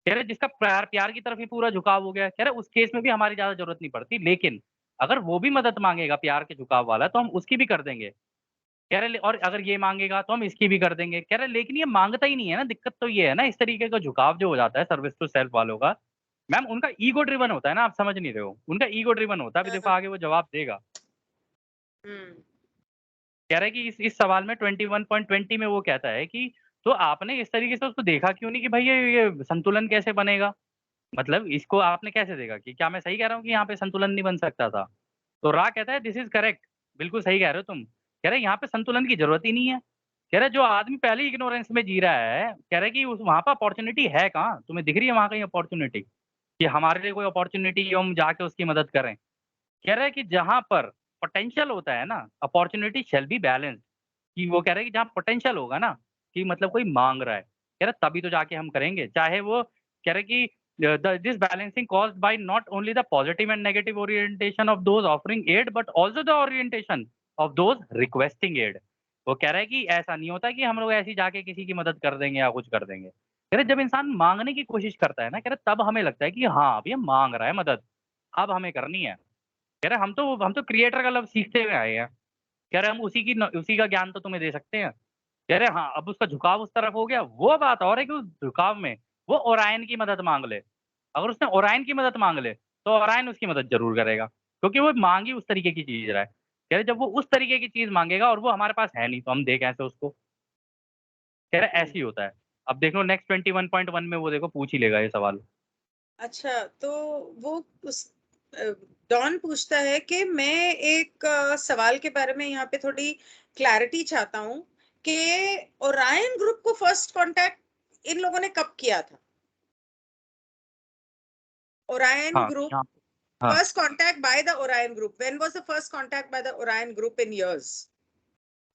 कह रहे जिसका प्यार प्यार की तरफ ही पूरा झुकाव हो गया है, कह रहे उस केस में भी हमारी ज़्यादा ज़रूरत नहीं पड़ती, लेकिन अगर वो भी मदद माँगेगा प्यार के झुकाव वाला, तो हम उसकी भी कर देंगे। कह रहे और अगर ये माँगेगा तो हम इसकी भी कर देंगे। कह रहे लेकिन ये माँगता ही नहीं है ना, दिक्कत तो ये है ना, इस तरीके का झुकाव जो हो जाता है सर्विस टू सेल्फ वालों का, मैम उनका ईगो ड्रिवन होता है ना, आप समझ नहीं रहे हो। उनका ईगो ड्रिवन होता है, अभी देखो हाँ, आगे वो जवाब देगा। हुँ, कह रहा है कि इस सवाल में 21.20 में वो कहता है कि तो आपने इस तरीके से उसको देखा क्यों नहीं कि भाई ये संतुलन कैसे बनेगा? मतलब इसको आपने कैसे देखा कि क्या मैं सही कह रहा हूँ कि यहाँ पे संतुलन नहीं बन सकता था? तो रा कहता है दिस इज़ करेक्ट, बिल्कुल सही कह रहे हो तुम। कह रहे यहाँ पे संतुलन की ज़रूरत ही नहीं है। कह रहे जो आदमी पहले ही इग्नोरेंस में जी रहा है, कह रहे कि उस वहाँ पे अपॉर्च्युनिटी है कहाँ? तुम्हें दिख रही है वहाँ कहीं अपॉर्च्युनिटी? कि हमारे लिए कोई अपॉर्च्युनिटी हो हम जाके उसकी मदद करें? कह रहा है कि जहाँ पर पोटेंशियल होता है ना, अपॉर्च्युनिटी शैल बी बैलेंस्ड कि वो कह रहे हैं कि जहाँ पोटेंशियल होगा ना, कि मतलब कोई माँग रहा है, कह रहा तभी तो जाके हम करेंगे। चाहे वो कह रहे कि the this balancing caused by not only the positive and negative orientation of those offering aid but also the orientation of those requesting aid. वो कह रहा है कि ऐसा नहीं होता कि हम लोग ऐसे ही जाके किसी की मदद कर देंगे या कुछ कर देंगे। कह रहे जब इंसान माँगने की कोशिश करता है ना, कह रहे तब हमें लगता है कि हाँ, अब ये माँग रहा है मदद, अब हमें करनी है। कह रहे हम तो क्रिएटर का लव सीखते हुए आए हैं। कह रहे हम उसी का ज्ञान तो तुम्हें दे सकते हैं। कह रहे हाँ, अब उसका झुकाव उस तरफ हो गया, वो बात और है कि उस झुकाव में वो ओरायन की मदद माँग ले। अगर उसने ओरायन की मदद माँग ले, तो ओरायन उसकी मदद ज़रूर करेगा, क्योंकि वो माँग ही उस तरीके की चीज़ रहा है। कह रहे जब वो उस तरीके की चीज़ माँगेगा और वो हमारे पास है नहीं, तो हम दें कैसे उसको? कह रहे हुँ। ऐसे ही होता है। अब देख लो नेक्स्ट 21.1 में वो देखो पूछ ही लेगा ये सवाल। अच्छा, तो वो उस अ, डॉन पूछता है कि मैं एक सवाल के बारे में यहाँ पे थोड़ी क्लैरिटी चाहता हूँ कि ओरायन ग्रुप को फर्स्ट कांटेक्ट इन लोगों ने कब किया था? ओरायन हाँ, ग्रुप यहाँ हाँ। First contact by the Orion group when was the first contact by the Orion group in years?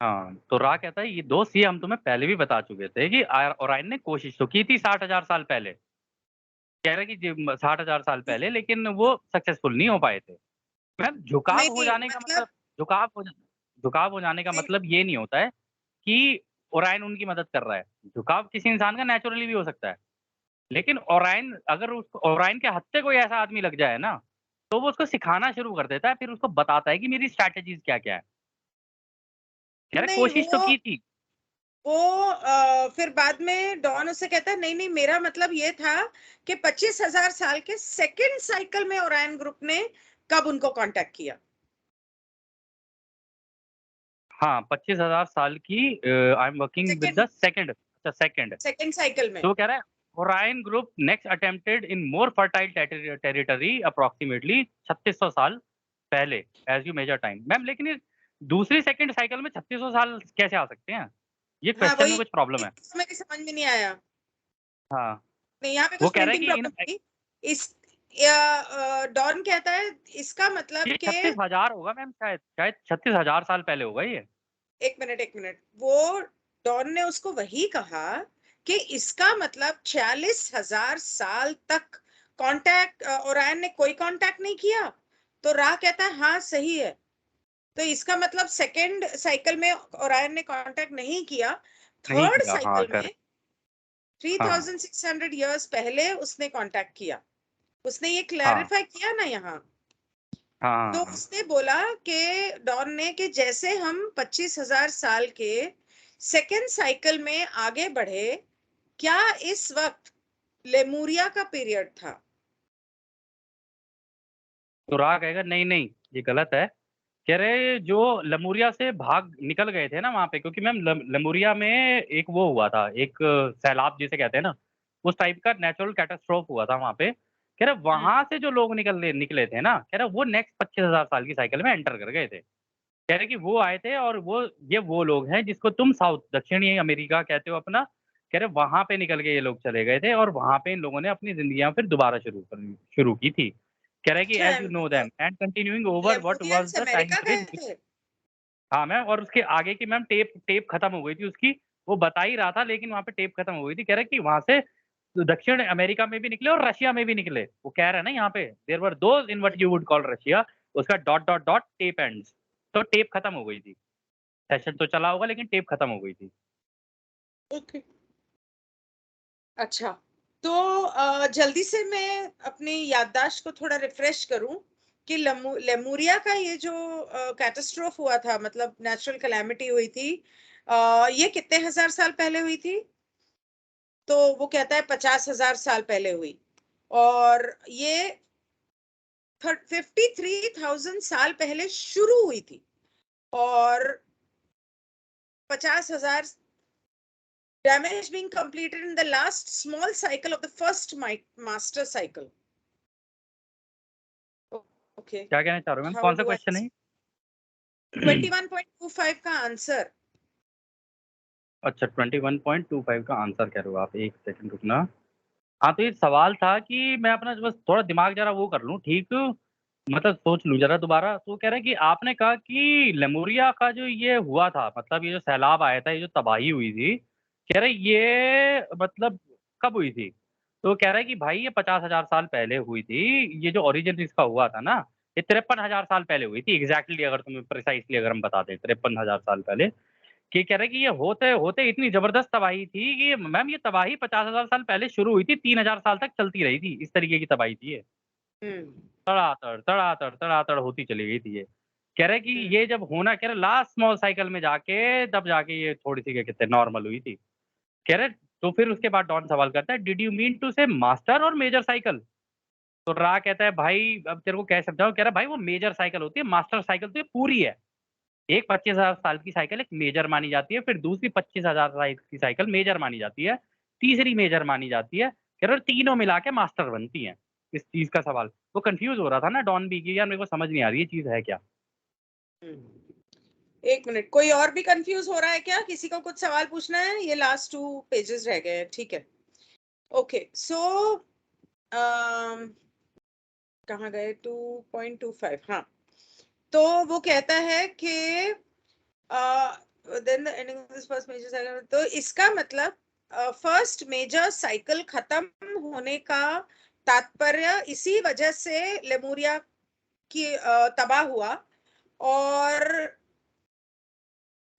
हाँ, तो रा कहता है ये दोस्त ये हम तुम्हें पहले भी बता चुके थे कि ओरायन ने कोशिश तो की थी 60,000 साल पहले। कह रहा है कि 60,000 साल पहले लेकिन वो सक्सेसफुल नहीं हो पाए थे। मैम नहीं, नहीं मतलब झुकाव हो झुकाव हो जाने का नहीं, मतलब ये नहीं होता है कि ओरायन उनकी मदद कर रहा है। झुकाव किसी इंसान का नेचुरली भी हो सकता है। लेकिन ओरायन अगर उसको ओरायन के हत्थे कोई ऐसा आदमी लग जाए ना, तो वो उसको सिखाना शुरू कर देता है, फिर उसको बताता है कि मेरी स्ट्रैटेजीज़ क्या-क्या है। कह रहा है नहीं कोशिश तो की थी। वो फिर बाद में डॉन उससे कहता है नहीं नहीं मेरा मतलब ये था कि 25,000 साल के सेकंड साइकिल में ओरायन ग्रुप ने कब उनको कांटेक्ट किया? हाँ, 25,000 साल की I am working with second the second अच्छा सेकंड। सेकंड साइकिल में। तो वो कह रहा है Orion group next attempted in more fertile territory approximately 3600 साल पहले as you measure time. Ma'am लेकिन ये दूसरी सेकंड साइकिल में 3600 साल कैसे आ सकते हैं? ये हाँ क्वेश्चन में वही कुछ प्रॉब्लम है। तो मेरी समझ में नहीं आया। हाँ, नहीं यहाँ पे वो कुछ कह रहा है प्रिंटिंग कि इन प्रॉब्लम थी। इस डॉन कहता है इसका मतलब ये कि 36,000 होगा मैम शायद 36,000 साल पहले होगा ये। एक मिनट वो डॉन ने उसको वही कहा कि इसका मतलब 46,000 साल तक कांटेक्ट ओरायन ने कोई कांटेक्ट नहीं किया। तो रा कहता है हाँ सही है। तो इसका मतलब सेकंड साइकिल में ओरायन ने कांटेक्ट नहीं किया। नहीं थर्ड किया हाँ, साइकिल में कर हाँ, 3600 इयर्स पहले उसने कांटेक्ट किया। उसने ये हाँ, क्लैरिफाई किया ना यहाँ। हाँ, तो हाँ, हाँ। उसने बोला कि डॉन ने कि जैसे हम 25,000 साल के सेकेंड साइकिल में आगे बढ़े, क्या इस वक्त लेमुरिया का पीरियड था? तो रा कहेगा नहीं, ये गलत है। कह रहे जो लमुरिया से भाग निकल गए थे ना वहाँ पे क्योंकि मैम लमुरिया में एक वो हुआ था, एक सैलाब जिसे कहते हैं ना, उस टाइप का नेचुरल कैटास्ट्रोफ हुआ था वहाँ पे। कह रहे हम्म, वहाँ से जो लोग निकले थे ना, कह रहे वो नेक्स्ट 25,000 साल की साइकिल में एंटर कर गए थे। कह रहे कि वो आए थे और वो लोग हैं जिसको तुम साउथ दक्षिणी अमेरिका कहते हो अपना। कह रहे वहाँ पे निकल के ये लोग चले गए थे और वहाँ पे इन लोगों ने अपनी ज़िंदगियाँ फिर दोबारा शुरू की थी। कह रहे कि अच्छा as you know them and continuing over what was Lemurians the time America गए पीरियड थे? हाँ मैम, और उसके आगे की मैम टेप टेप खत्म हो गई थी उसकी। वो बता ही रहा था लेकिन वहाँ पे टेप खत्म हो गई थी। कह रहा है कि वहाँ से दक्षिण अमेरिका में भी निकले और रशिया में भी निकले। वो कह रहा है ना यहाँ पे there were those in what you would call Russia, उसका dot, dot, dot tape ends. तो टेप खत्म हो गई थी। सेशन तो चला होगा लेकिन टेप खत्म हो गई थी। ओके, अच्छा। तो जल्दी से मैं अपनी याददाश्त को थोड़ा रिफ्रेश करूं कि लेमुरिया का ये जो कैटास्ट्रोफ हुआ था, मतलब नेचुरल कैलामिटी हुई थी, ये कितने हजार साल पहले हुई थी? तो वो कहता है 50,000 साल पहले हुई। और ये 53,000 साल पहले शुरू हुई थी। और 50,000 damage being completed in the last small cycle of the first master cycle. Okay. क्या कहना चाह रहे हो मैम? How कौन सा do I क्वेश्चन है? 21.25 का आंसर? अच्छा, 21.25 का आंसर कह रहे हो आप, 1 सेकंड रुकना। हाँ, तो ये सवाल था कि मैं अपना बस थोड़ा दिमाग ज़रा वो कर लूँ ठीक, मतलब सोच लूँ ज़रा दोबारा। तो कह रहे हैं कि आपने कहा कि लेमुरिया का जो ये हुआ था, मतलब ये जो सैलाब आया था, ये जो तबाही हुई थी, कह रहे ये मतलब कब हुई थी? तो कह रहा है कि भाई ये 50,000 साल पहले हुई थी। ये जो ओरिजिन इसका हुआ था ना, ये 53,000 साल पहले हुई थी एग्ज़ैक्टली, अगर तुम्हें प्रिसाइज़ली अगर हम बता दें 53,000 साल पहले। कि कह रहे हैं कि ये होते-होते इतनी ज़बरदस्त तबाही थी कि मैम ये तबाही 50,000 साल पहले शुरू हुई थी, 3,000 साल तक चलती रही थी। इस तरीके की तबाही थी ये। हम्म। तड़ातड़, तड़ातड़, तड़ातड़ होती चली गई थी ये। कह रहे हैं कि हम्म। ये जब होना, कह रहे लास्ट स्मॉल साइकिल में जाके तब जाके ये थोड़ी-सी क्या कहते हैं नॉर्मल हुई थी। कह रहे तो फिर उसके बाद डॉन सवाल करता है, डिड यू मीन टू से मास्टर और मेजर साइकिल? तो रा कहता है भाई अब तेरे को कैसे समझाऊँ? कह रहा है भाई वो मेजर साइकिल होती है, मास्टर साइकिल तो ये पूरी है। एक 25,000 साल की साइकिल एक मेजर मानी जाती है, फिर दूसरी 25,000 साल की साइकिल मेजर मानी जाती है, तीसरी मेजर मानी जाती है, कह रहे तीनों मिला के मास्टर बनती हैं, इस चीज़ का सवाल। वो कन्फ्यूज़ हो रहा था ना डॉन भी कि यार मेरे को समझ नहीं आ रही ये चीज़ है क्या? एक मिनट, कोई और भी कंफ्यूज हो रहा है क्या? किसी को कुछ सवाल पूछना है? ये लास्ट 2 पेजेस रह गए हैं, ठीक है। ओके, सो कहाँ गए? 2.25, हाँ। तो वो कहता है कि then the ending of this first major cycle, तो इसका मतलब फर्स्ट मेजर साइकिल खत्म होने का तात्पर्य इसी वजह से लेमुरिया की तबाह हुआ। और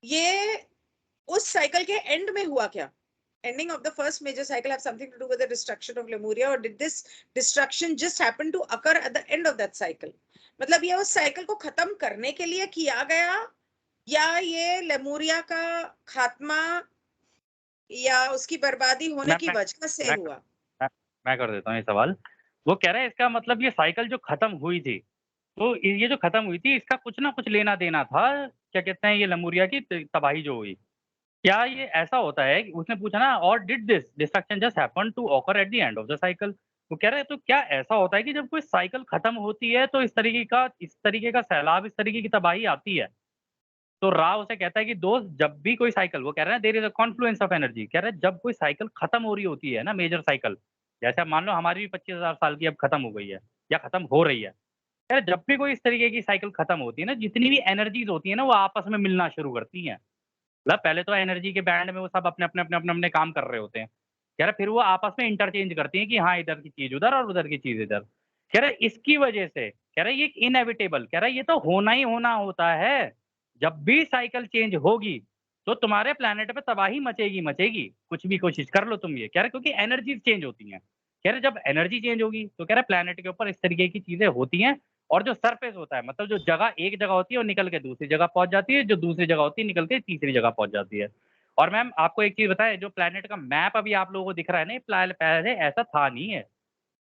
ये उस साइकिल के एंड में हुआ क्या? Ending of the first major cycle have something to do with the destruction of Lemuria, or did this destruction just happen to occur at the end of that cycle? मतलब ये उस साइकिल को खत्म करने के लिए किया गया, या ये लेमुरिया का खात्मा या उसकी बर्बादी होने मैं की मैं वजह से मैं हुआ? मैं मैं कर देता हूँ ये सवाल। वो कह रहा है इसका मतलब ये साइकिल जो खत्म हुई थी, तो ये जो खत्म हुई थी इसका कुछ ना कुछ लेना-देना था, क्या कहते हैं ये लेमुरिया की तबाही जो हुई। क्या ये ऐसा होता है कि उसने पूछा ना, और did this destruction just happen to occur at the end of the cycle? वो कह रहे हैं तो क्या ऐसा होता है कि जब कोई साइकिल खत्म होती है तो इस तरीके का सैलाब, इस तरीके की तबाही आती है? तो रा उसे कहता है कि दोस्त जब भी कोई साइकिल, वो कह रहे हैं there is a confluence of energy, कह रहे हैं जब कोई साइकिल खत्म हो रही होती है ना मेजर साइकिल, जैसे अब मान लो हमारी भी 25,000 साल की अब खत्म हो गई है या खत्म हो रही है, कह रहे जब भी कोई इस तरीके की साइकिल खत्म होती है ना, जितनी भी एनर्जीज होती है ना वो आपस में मिलना शुरू करती हैं। मतलब पहले तो एनर्जी के बैंड में वो सब अपने काम कर रहे होते हैं। कह रहा फिर वो आपस में इंटरचेंज करती हैं कि हाँ, इधर की चीज़ उधर और उधर की चीज़ इधर। कह रहा इसकी वजह से, कह रहा ये इनेविटेबल, कह रहा ये तो होना ही होना होता है। जब भी साइकिल चेंज होगी, तो तुम्हारे प्लैनेट पे तबाही मचेगी, मचेगी। कुछ भी कोशिश कर लो तुम ये। कह रहे क्योंकि एनर्जीज़ चेंज होती हैं। कह रहे जब एनर्जी चेंज होगी, तो कह रहा प्लैनेट के ऊपर इस तरीके की चीज़ें होती हैं और जो सरफेस होता है, मतलब जो जगह एक जगह होती है, वो निकल के दूसरी जगह पहुँच जाती है, जो दूसरी जगह होती है, निकल के तीसरी जगह पहुँच जाती है। और मैम आपको एक चीज़ बताएँ, जो प्लैनेट का मैप अभी आप लोगों को दिख रहा है ना, ये पहले ऐसा था नहीं है।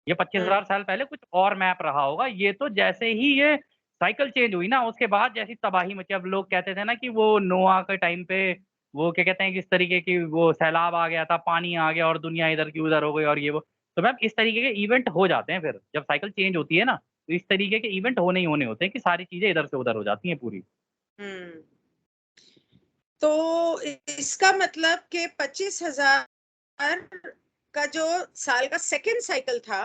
ये 25,000 साल पहले कुछ और मैप रहा होगा। ये तो जैसे ही ये साइकिल चेंज हुई ना, उसके बाद जैसी तबाही मची। अब लोग कहते थे ना कि वो नोआ के टाइम पे वो क्या कहते हैं कि इस तरीके की वो सैलाब आ गया था, पानी आ गया और दुनिया इधर की उधर हो गई और ये वो। तो मैम इस तरीके के इवेंट हो जाते हैं फिर, जब साइकिल चेंज होती है ना, तो इस तरीके के इवेंट होने ही होने होते हैं कि सारी चीज़ें इधर से उधर हो जाती हैं पूरी। हम्म। तो इसका मतलब कि 25,000 का जो साल का सेकेंड साइकिल था,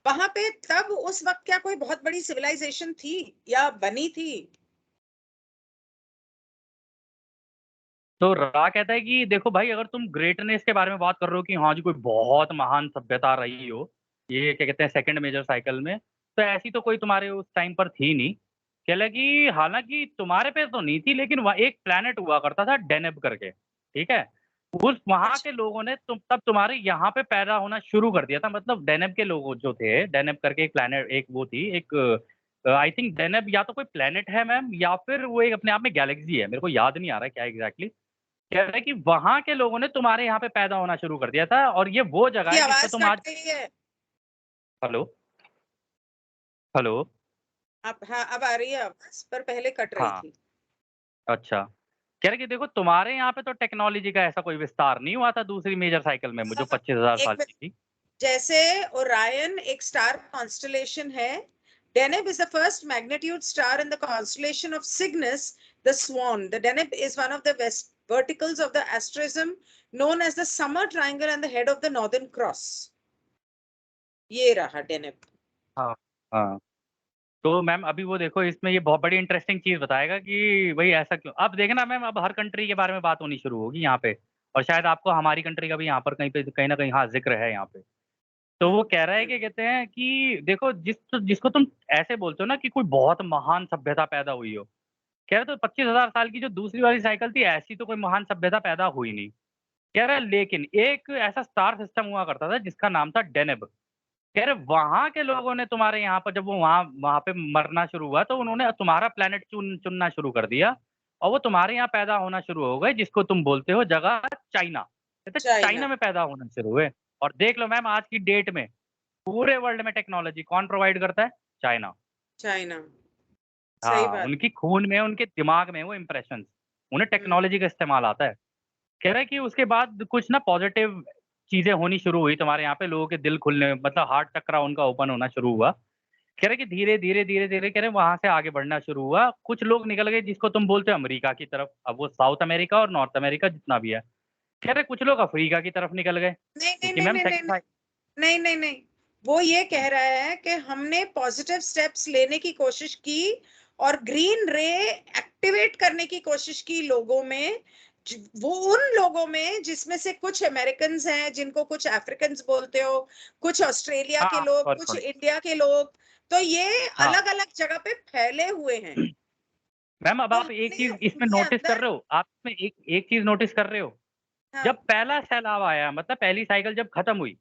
वहां पे तब उस वक्त क्या कोई बहुत बड़ी सिविलाइजेशन थी या बनी थी? तो रा कहता है कि देखो भाई, अगर तुम ग्रेटनेस के बारे में बात कर रहे हो कि हाँ जी कोई बहुत महान सभ्यता रही हो, ये क्या कहते हैं सेकंड मेजर साइकिल में, तो ऐसी तो कोई तुम्हारे उस टाइम पर थी नहीं। कह लगा कि हालांकि तुम्हारे पे तो नहीं थी, लेकिन वह एक प्लेनेट हुआ करता था डेनेब करके, ठीक है। उस वहां अच्छा। के लोगों ने तब तुम्हारे यहाँ पे पैदा होना शुरू कर दिया था। मतलब डेनेब के लोग जो थे, डेनेब करके एक प्लेनेट, एक वो थी, एक आई थिंक डेनेब या तो कोई प्लेनेट है मैम, या फिर वो एक अपने आप में गैलेक्सी है, मेरे को याद नहीं आ रहा है क्या एग्जैक्टली। कह रहे हैं कि वहाँ के लोगों ने तुम्हारे यहाँ पे पैदा होना शुरू कर दिया था, और ये वो जगह की है जिस पे आवाज तुम कट आज। गई है। हेलो। हेलो। अब हाँ, अब आ रही है आवाज, पर पहले कट रही हाँ। थी। अच्छा। कह रहे कि देखो तुम्हारे यहाँ पे तो टेक्नोलॉजी का ऐसा कोई विस्तार नहीं हुआ था दूसरी मेजर साइकिल में, जो 25,000 एक साल की थी। जैसे ओरायन एक स्टार कॉन्स्टलेशन है, Deneb is the first magnitude star in the constellation of Cygnus, the Swan. The Deneb is one of the west verticals of the asterism known as the Summer Triangle and the head of the Northern Cross. ये रहा Deneb. हाँ। हाँ। तो मैम अभी वो देखो, इसमें ये बहुत बड़ी इंटरेस्टिंग चीज बताएगा कि भाई ऐसा क्यों। अब देखना मैम, अब हर कंट्री के बारे में बात होनी शुरू होगी यहाँ पे, और शायद आपको हमारी कंट्री का भी यहाँ पर कहीं पे कहीं ना कहीं हाँ जिक्र है यहाँ पे। तो वो कह रहा है कि कहते हैं कि देखो जिसको तुम ऐसे बोलते हो ना कि कोई बहुत महान सभ्यता पैदा हुई हो, कह रहे तो 25,000 साल की जो दूसरी वाली साइकिल थी, ऐसी तो कोई महान सभ्यता पैदा हुई नहीं। कह रहा है लेकिन एक ऐसा स्टार सिस्टम हुआ करता था जिसका नाम था डेनेब। कह रहे वहां के लोगों ने तुम्हारे यहाँ पर जब वो वहां वहां पे मरना शुरू हुआ, तो उन्होंने तुम्हारा प्लेनेट चुनना शुरू कर दिया, और वो तुम्हारे यहाँ पैदा होना शुरू हो गए, जिसको तुम बोलते हो जगह चाइना। कहते चाइना। चाइना में पैदा होना शुरू हुए। और देख लो मैम, आज की डेट में पूरे वर्ल्ड में टेक्नोलॉजी कौन प्रोवाइड करता है? चाइना। चाइना। सही हाँ, बात। उनकी खून में, उनके दिमाग में वो इम्प्रेशन, उन्हें हम्म। टेक्नोलॉजी का इस्तेमाल आता है। कह रहा है कि उसके बाद कुछ ना पॉजिटिव चीजें होनी शुरू हुई तुम्हारे यहाँ पे, लोगों के दिल खुलने, मतलब हार्ट चक्रा उनका ओपन होना शुरू हुआ। कह रहे कि धीरे धीरे धीरे धीरे कह रहे वहां से आगे बढ़ना शुरू हुआ। कुछ लोग निकल गए जिसको तुम बोलते हो अमेरिका की तरफ, अब वो साउथ अमेरिका और नॉर्थ अमेरिका जितना भी है। कह रहे कुछ लोग अफ्रीका की तरफ निकल गए, नहीं नहीं क्योंकि नहीं मैम नहीं नहीं सेकंड। नहीं नहीं नहीं। वो ये कह रहा है कि हमने पॉजिटिव स्टेप्स लेने की कोशिश की और ग्रीन रे एक्टिवेट करने की कोशिश की लोगों में। वो उन लोगों में जिसमें से कुछ अमेरिकन हैं, जिनको कुछ अफ्रीकन बोलते हो, कुछ ऑस्ट्रेलिया के हाँ लोग, सॉरी कुछ सॉरी। इंडिया के लोग। तो ये हाँ अलग अलग जगह पे फैले हुए हैं। मैम, अब तो आप एक हमने चीज इसमें उनके नोटिस कर अंदर। रहे हो, आप इसमें एक चीज नोटिस कर रहे हो। हाँ। जब पहला सैलाब आया, मतलब पहली साइकिल जब खत्म हुई,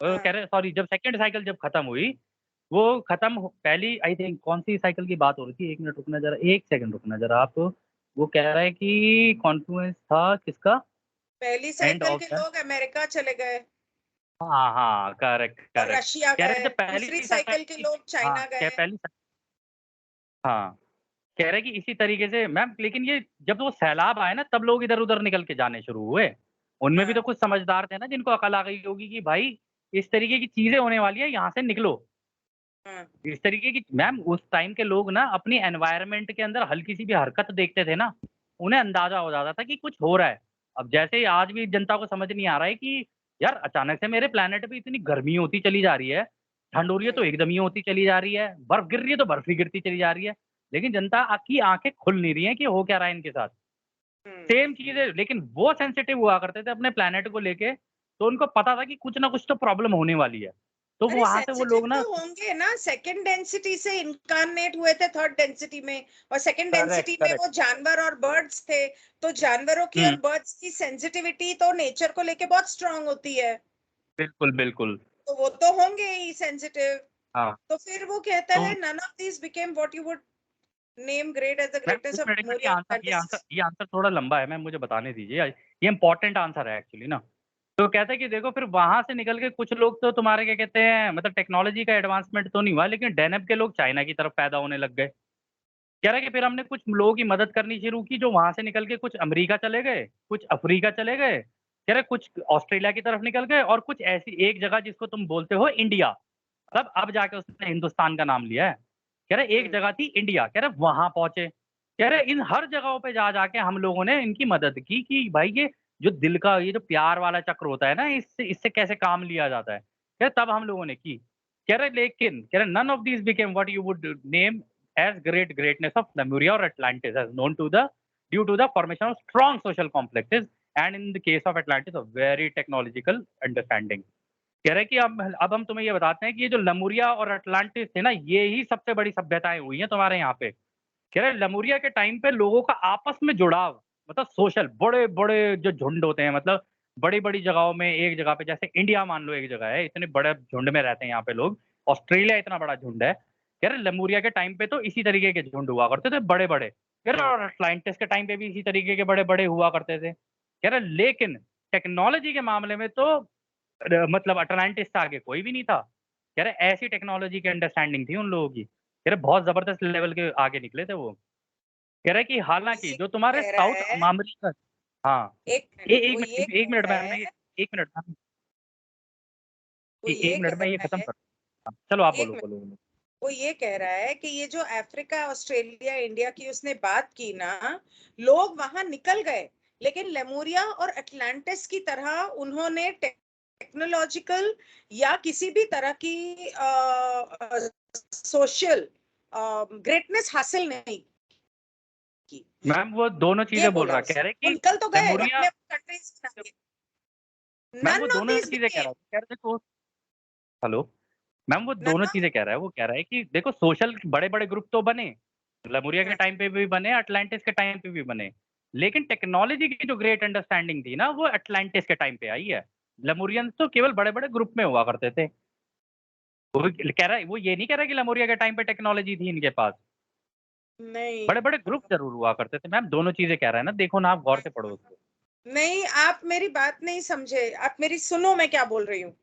हाँ। कह रहे सॉरी, जब सेकंड साइकिल जब खत्म हुई, वो पहली आई थिंक कौन सी साइकिल की बात हो रही थी, एक मिनट रुकना जरा, एक सेकंड रुकना जरा आप। वो कह रहा है कि कॉन्फ्लुएंस था किसका? पहली एंड साइकिल ऑफ के द। लोग अमेरिका चले गए हाँ हाँ, करेक्ट और करेक्ट। रशिया कह रहे थे गए, जब पहली दूसरी साइकिल के साइकिल। लोग हाँ चाइना क्या गए। पहली। हाँ। कह रहे कि इसी तरीके से मैम, लेकिन ये जब वो सैलाब आए ना, तब लोग इधर उधर निकल के जाने शुरू हुए। उनमें भी हाँ। तो कुछ समझदार थे ना, जिनको अकल आ गई होगी कि भाई इस तरीके की चीजें होने वाली है, यहाँ से निकलो। हाँ। इस तरीके की मैम, उस टाइम के लोग ना अपनी एनवायरनमेंट के अंदर हल्की सी भी हरकत देखते थे ना, उन्हें अंदाजा हो जाता था कि कुछ हो रहा है। अब जैसे ही आज भी जनता को समझ नहीं आ रहा है कि यार अचानक से मेरे प्लेनेट पे इतनी गर्मी होती चली जा रही है, ठंड हो रही है तो एकदम ही होती चली जा रही है, बर्फ गिर रही है तो बर्फ ही गिरती चली जा रही है। लेकिन जनता की आंखें खुल नहीं रही हैं कि हो क्या रहा है इनके साथ। हम्म। सेम चीज है, लेकिन वो सेंसिटिव हुआ करते थे अपने प्लेनेट को लेके, तो उनको पता था कि कुछ ना कुछ तो प्रॉब्लम होने वाली है। तो अरे वहां से वो सेंसिटिव लोग तो ना। होंगे ना, सेकंड डेंसिटी से इनकारनेट हुए थे थर्ड डेंसिटी में। और सेकंड करेक्ट डेंसिटी में करेक्ट। वो जानवर और बर्ड्स थे। तो जानवरों की और बर्ड्स की सेंसिटिविटी तो नेचर को लेके बहुत स्ट्रांग होती है। बिल्कुल बिल्कुल। तो वो तो होंगे ही सेंसिटिव। हाँ। तो फिर वो कहता तो है none of these became what you would name great as the ma'am greatest of एक मिनट, Lemuria Atlantis। ये आंसर थोड़ा लंबा है मैम, मुझे बताने दीजिए। ये इंपॉर्टेंट आंसर है एक्चुअली ना। तो कहते हैं कि देखो फिर वहां से निकल के कुछ लोग तो तुम्हारे क्या कहते हैं, मतलब टेक्नोलॉजी का एडवांसमेंट तो नहीं हुआ, लेकिन डेनब के लोग चाइना की तरफ पैदा होने लग गए। कह रहा है कि फिर हमने कुछ लोगों की मदद करनी शुरू की, जो वहां से निकल के कुछ अमेरिका चले गए, कुछ अफ्रीका चले गए, कह रहे कुछ ऑस्ट्रेलिया की तरफ निकल गए, और कुछ ऐसी एक जगह जिसको तुम बोलते हो इंडिया, मतलब अब जाके उसने हिंदुस्तान का नाम लिया है। कह रहे एक जगह थी इंडिया, कह रहे वहां पहुंचे। कह रहे इन हर जगहों पे जा जाके हम लोगों ने इनकी मदद की कि भाई ये जो दिल का ये जो प्यार वाला चक्र होता है ना, इससे इससे कैसे काम लिया जाता है। कह रहे तब हम लोगों ने की। कह रहे लेकिन कह रहे none of these became what you would name as great greatness of Lemuria or Atlantis as known to the due to the formation of strong social complexes and in the case of Atlantis a very technological understanding. कह रहे हैं कि अब हम तुम्हें ये बताते हैं कि ये जो लमुरिया और अटलांटिस थे ना, ये ही सबसे बड़ी सभ्यताएँ हुई हैं तुम्हारे यहाँ पे। कह रहे हैं लमुरिया के टाइम पे लोगों का आपस में जुड़ाव, मतलब सोशल बड़े-बड़े जो झुंड होते हैं, मतलब बड़ी-बड़ी जगहों में एक जगह पे, जैसे इंडिया मान लो एक जगह है, इतने बड़े झुंड में रहते हैं यहाँ पे लोग, ऑस्ट्रेलिया इतना बड़ा झुंड है। कह रहे लमुरिया के टाइम पे तो इसी तरीके के झुंड हुआ करते थे बड़े-बड़े। कह रहे और अटलांटिस के टाइम पे भी इसी तरीके के बड़े-बड़े हुआ करते थे। कह रहे लेकिन टेक्नोलॉजी के मामले में तो मतलब अटलांटिस से आगे कोई भी नहीं था। कह रहे ऐसी टेक्नोलॉजी की अंडरस्टैंडिंग थी उन लोगों की। कह रहे बहुत ज़बरदस्त लेवल के आगे निकले थे वो। कह रहा है कि हालाँकि ये जो तुम्हारे कह रहा साउथ है, अमेरिका। हाँ, एक ए मिनट, वो ये 1 मिनट कह रहा मैम मैं है, 1 मिनट मैम, वो 1 ये मिनट कह मैं ये रहा खत्म है, कर। हाँ, चलो आप एक बोलो, मिनट, बोलो, बोलो। वो ये कह रहा है कि ये जो अफ्रीका, ऑस्ट्रेलिया, इंडिया की उसने बात की ना, लोग वहां निकल गए, लेकिन लेमुरिया और अटलांटिस की तरह उन्होंने टेक्नोलॉजिकल या किसी भी तरह की सोशल ग्रेटनेस हासिल नहीं की। मैम वो दोनों ये चीज़ें बोल बोला रहा है, कह उसने, रहे वो कि निकल तो गए लेमुरिया। अपने कंट्रीज बना के, मैम वो नन ऑफ दोनों दीज चीज़ें कह रहा बिकेम, है, कह रहे देखो। हेलो, मैम वो दोनों नन ऑफ, चीज़ें कह रहा है, वो कह रहा है कि देखो सोशल बड़े-बड़े ग्रुप तो बने, लेमुरिया के टाइम पे भी बने, अटलांटिस के टाइम पे भी बने। लेकिन टेक्नोलॉजी की जो ग्रेट अंडरस्टैंडिंग थी ना, वो अटलांटिस के टाइम पे आई है। लेमुरियंस तो केवल बड़े-बड़े ग्रुप में हुआ करते थे। वो भी कह रहा है, वो ये नहीं कह रहा है कि लेमुरिया के टाइम पे टेक्नोलॉजी थी इनके पास। नहीं, बड़े-बड़े ग्रुप ज़रूर हुआ करते थे। मैम दोनों चीज़ें कह रहा है ना, देखो ना आप गौर से पढ़ो उसको। नहीं, आप मेरी बात नहीं समझे, आप मेरी सुनो, मैं क्या बोल रही हूँ।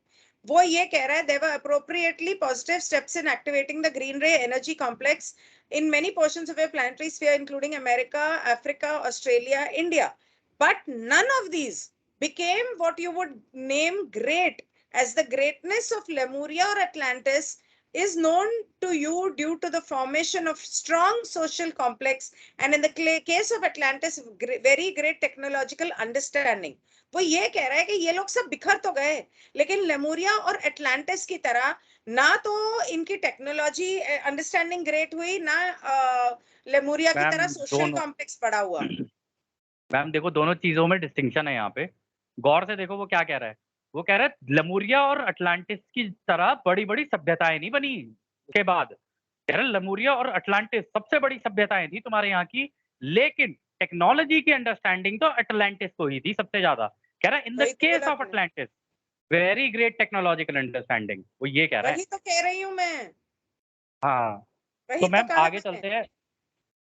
वो ये कह रहा है, there were appropriately positive steps in activating the green ray energy complex in many portions of a planetary sphere including America, Africa, Australia, India, but none of these became what you would name great, as the greatness of Lemuria or Atlantis is known to you due to the formation of strong social complex and in the case of Atlantis very great technological understanding. वो ये कह रहा है कि ये लोग सब बिखर तो गए, लेकिन लेमुरिया और एटलांटिस की तरह ना तो इनकी टेक्नोलॉजी अंडरस्टैंडिंग ग्रेट हुई, ना लेमुरिया की मैम तरह सोशल दोनों कॉम्प्लेक्स बड़ा हुआ। मैम देखो दोनों चीज़ों में डिस्टिंक्शन है यहाँ पे। गौर से देखो वो क्या कह रहा है। वो कह रहा है लेमुरिया और अटलांटिस की तरह बड़ी-बड़ी सभ्यताएँ नहीं बनी उसके बाद। कह रहा है लेमुरिया और अटलांटिस सबसे बड़ी सभ्यताएँ थी तुम्हारे यहाँ की, लेकिन टेक्नोलॉजी की अंडरस्टैंडिंग तो अटलांटिस को ही थी सबसे ज़्यादा। कह रहा है इन द वही तो केस बोला ऑफ मैंने, Atlantis very great technological understanding, वो ये कह रहा है। वही तो कह रही हूँ मैं, हाँ, वही तो तो मैम कहा आगे मैंने। चलते हैं।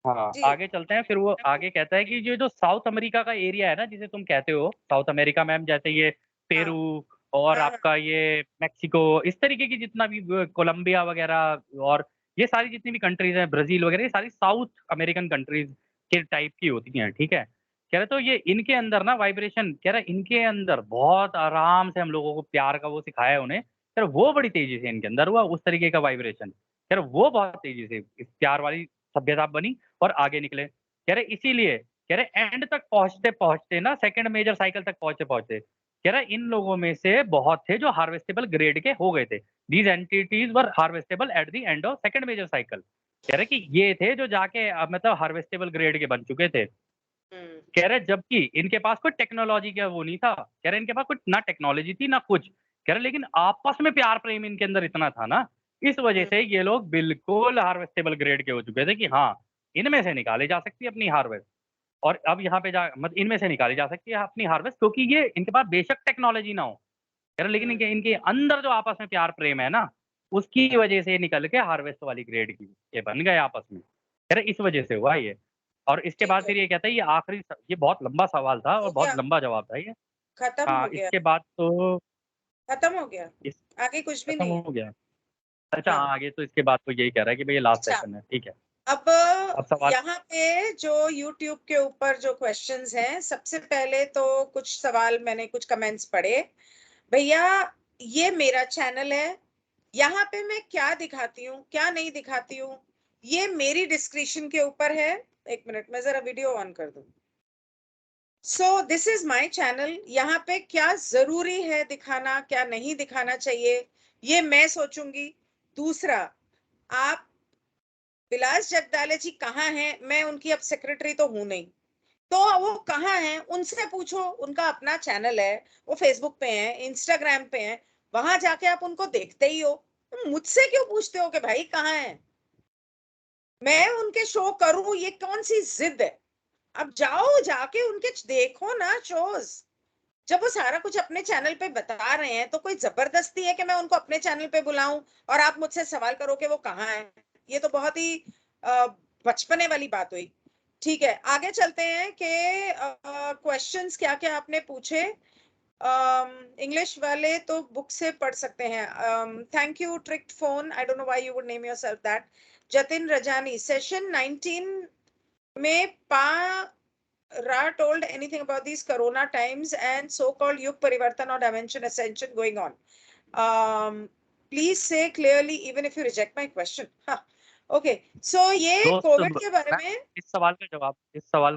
हाँ, जी, आगे चलते हैं, फिर वो आगे कहता है कि ये जो साउथ अमेरिका का एरिया है ना, जिसे तुम कहते हो साउथ अमेरिका मैम, जैसे ये हाँ, पेरू और हाँ, हाँ, आपका ये मेक्सिको, इस तरीके की जितना भी कोलंबिया वगैरह, और ये सारी जितनी भी कंट्रीज़ हैं, ब्राज़ील वगैरह, ये सारी साउथ अमेरिकन कंट्रीज़ के टाइप की होती हैं, ठीक है? कह रहे तो ये इनके अंदर ना वाइब्रेशन, कह रहे इनके अंदर बहुत आराम से हम लोगों को प्यार का वो सिखाया है उन्हें, कह रहे वो बड़ी तेज़ी से इनके अंदर हुआ उस तरीके का वाइब्रेशन। कह रहे वो बहुत तेज़ी से इस प्यार वाली सभ्यता बनी और आगे निकले। कह रहे इसीलिए, कह रहे एंड तक पहुँचते-पहुँचते ना सेकंड मेजर साइकिल तक पहुँचते-पहुँचते, कह रहा है इन लोगों में से बहुत थे जो हार्वेस्टेबल ग्रेड के हो गए थे। These entities were harvestable at the end of second major cycle. कह रहे कि ये थे जो जाके मतलब हार्वेस्टेबल ग्रेड के बन चुके थे। हम्म, कह रहे जबकि इनके पास कोई टेक्नोलॉजी का वो नहीं था। कह रहे इनके पास कुछ ना टेक्नोलॉजी थी ना कुछ। कह रहे लेकिन आपस में प्यार प्रेम इनके अंदर इतना था ना, इस वजह हम्म, से ये लोग बिल्कुल हार्वेस्टेबल ग्रेड के हो चुके थे कि हाँ, इनमें से निकाली जा सकती है अपनी हार्वेस्ट। और अब यहाँ पे जा मत इनमें से निकाली जा सकती है अपनी हार्वेस्ट, क्योंकि ये इनके पास बेशक टेक्नोलॉजी ना हो, कह रहे लेकिन हम्म, इनके इनके अंदर जो आपस में प्यार प्रेम है ना, उसकी वजह से निकल के हार्वेस्ट वाली ग्रेड की ये बन गए आपस में। कह रहे इस वजह से हुआ ये। और इसके ठीक बाद है, फिर ये कहता है ये आखिरी ये बहुत लंबा सवाल था और हो बहुत गया, लंबा जवाब था ये। खत्म हाँ, हो गया, इसके बाद तो खत्म हो गया, इस आगे कुछ भी खत्म नहीं है। हो गया। अच्छा हाँ, हाँ, आगे तो इसके बाद तो यही कह रहा है कि भई ये लास्ट अच्छा, सेशन है, ठीक है। अब अब सवाल। यहाँ पे जो YouTube के ऊपर जो क्वेश्चंस हैं, सबसे पहले तो कुछ सवाल, मैंने कुछ कमेंट्स पढ़े। भैया, ये मेरा चैनल है, यहाँ पे मैं क्या दिखाती हूँ क्या नहीं दिखाती हूँ, ये मेरी डिस्क्रिप्शन के ऊपर है। एक मिनट, मैं जरा वीडियो ऑन कर दूं। So this is my channel, यहाँ पे क्या जरूरी है दिखाना, क्या नहीं दिखाना चाहिए, ये मैं सोचूंगी। दूसरा, आप विलास जगदाले जी कहाँ हैं, मैं उनकी अब सेक्रेटरी तो हूं नहीं, तो वो कहाँ हैं उनसे पूछो, उनका अपना चैनल है, वो फेसबुक पे हैं, इंस्टाग्राम पे हैं, वहां जाके आप उनको देखते ही हो। तुम मुझसे क्यों पूछते हो कि भाई कहाँ है, मैं उनके शो करूं, ये कौन सी जिद है? अब जाओ जाके उनके देखो ना शोज। जब वो सारा कुछ अपने चैनल पे बता रहे हैं तो कोई जबरदस्ती है कि मैं उनको अपने चैनल पे बुलाऊं और आप मुझसे सवाल करो कि वो कहाँ है? ये तो बहुत ही अ, बचपने वाली बात हुई। ठीक है, आगे चलते हैं कि क्वेश्चंस क्या क्या आपने पूछे। इंग्लिश वाले तो बुक से पढ़ सकते हैं। Thank you tricked phone, I don't know why you would name yourself that. Jatin Rajani, session 19 में Ra told anything about these corona times and so-called Yug Parivartan or dimension ascension going on. Please say clearly even if you reject my question. हाँ, okay. So ये दोस्त कोविड के बारे मैं में, इस सवाल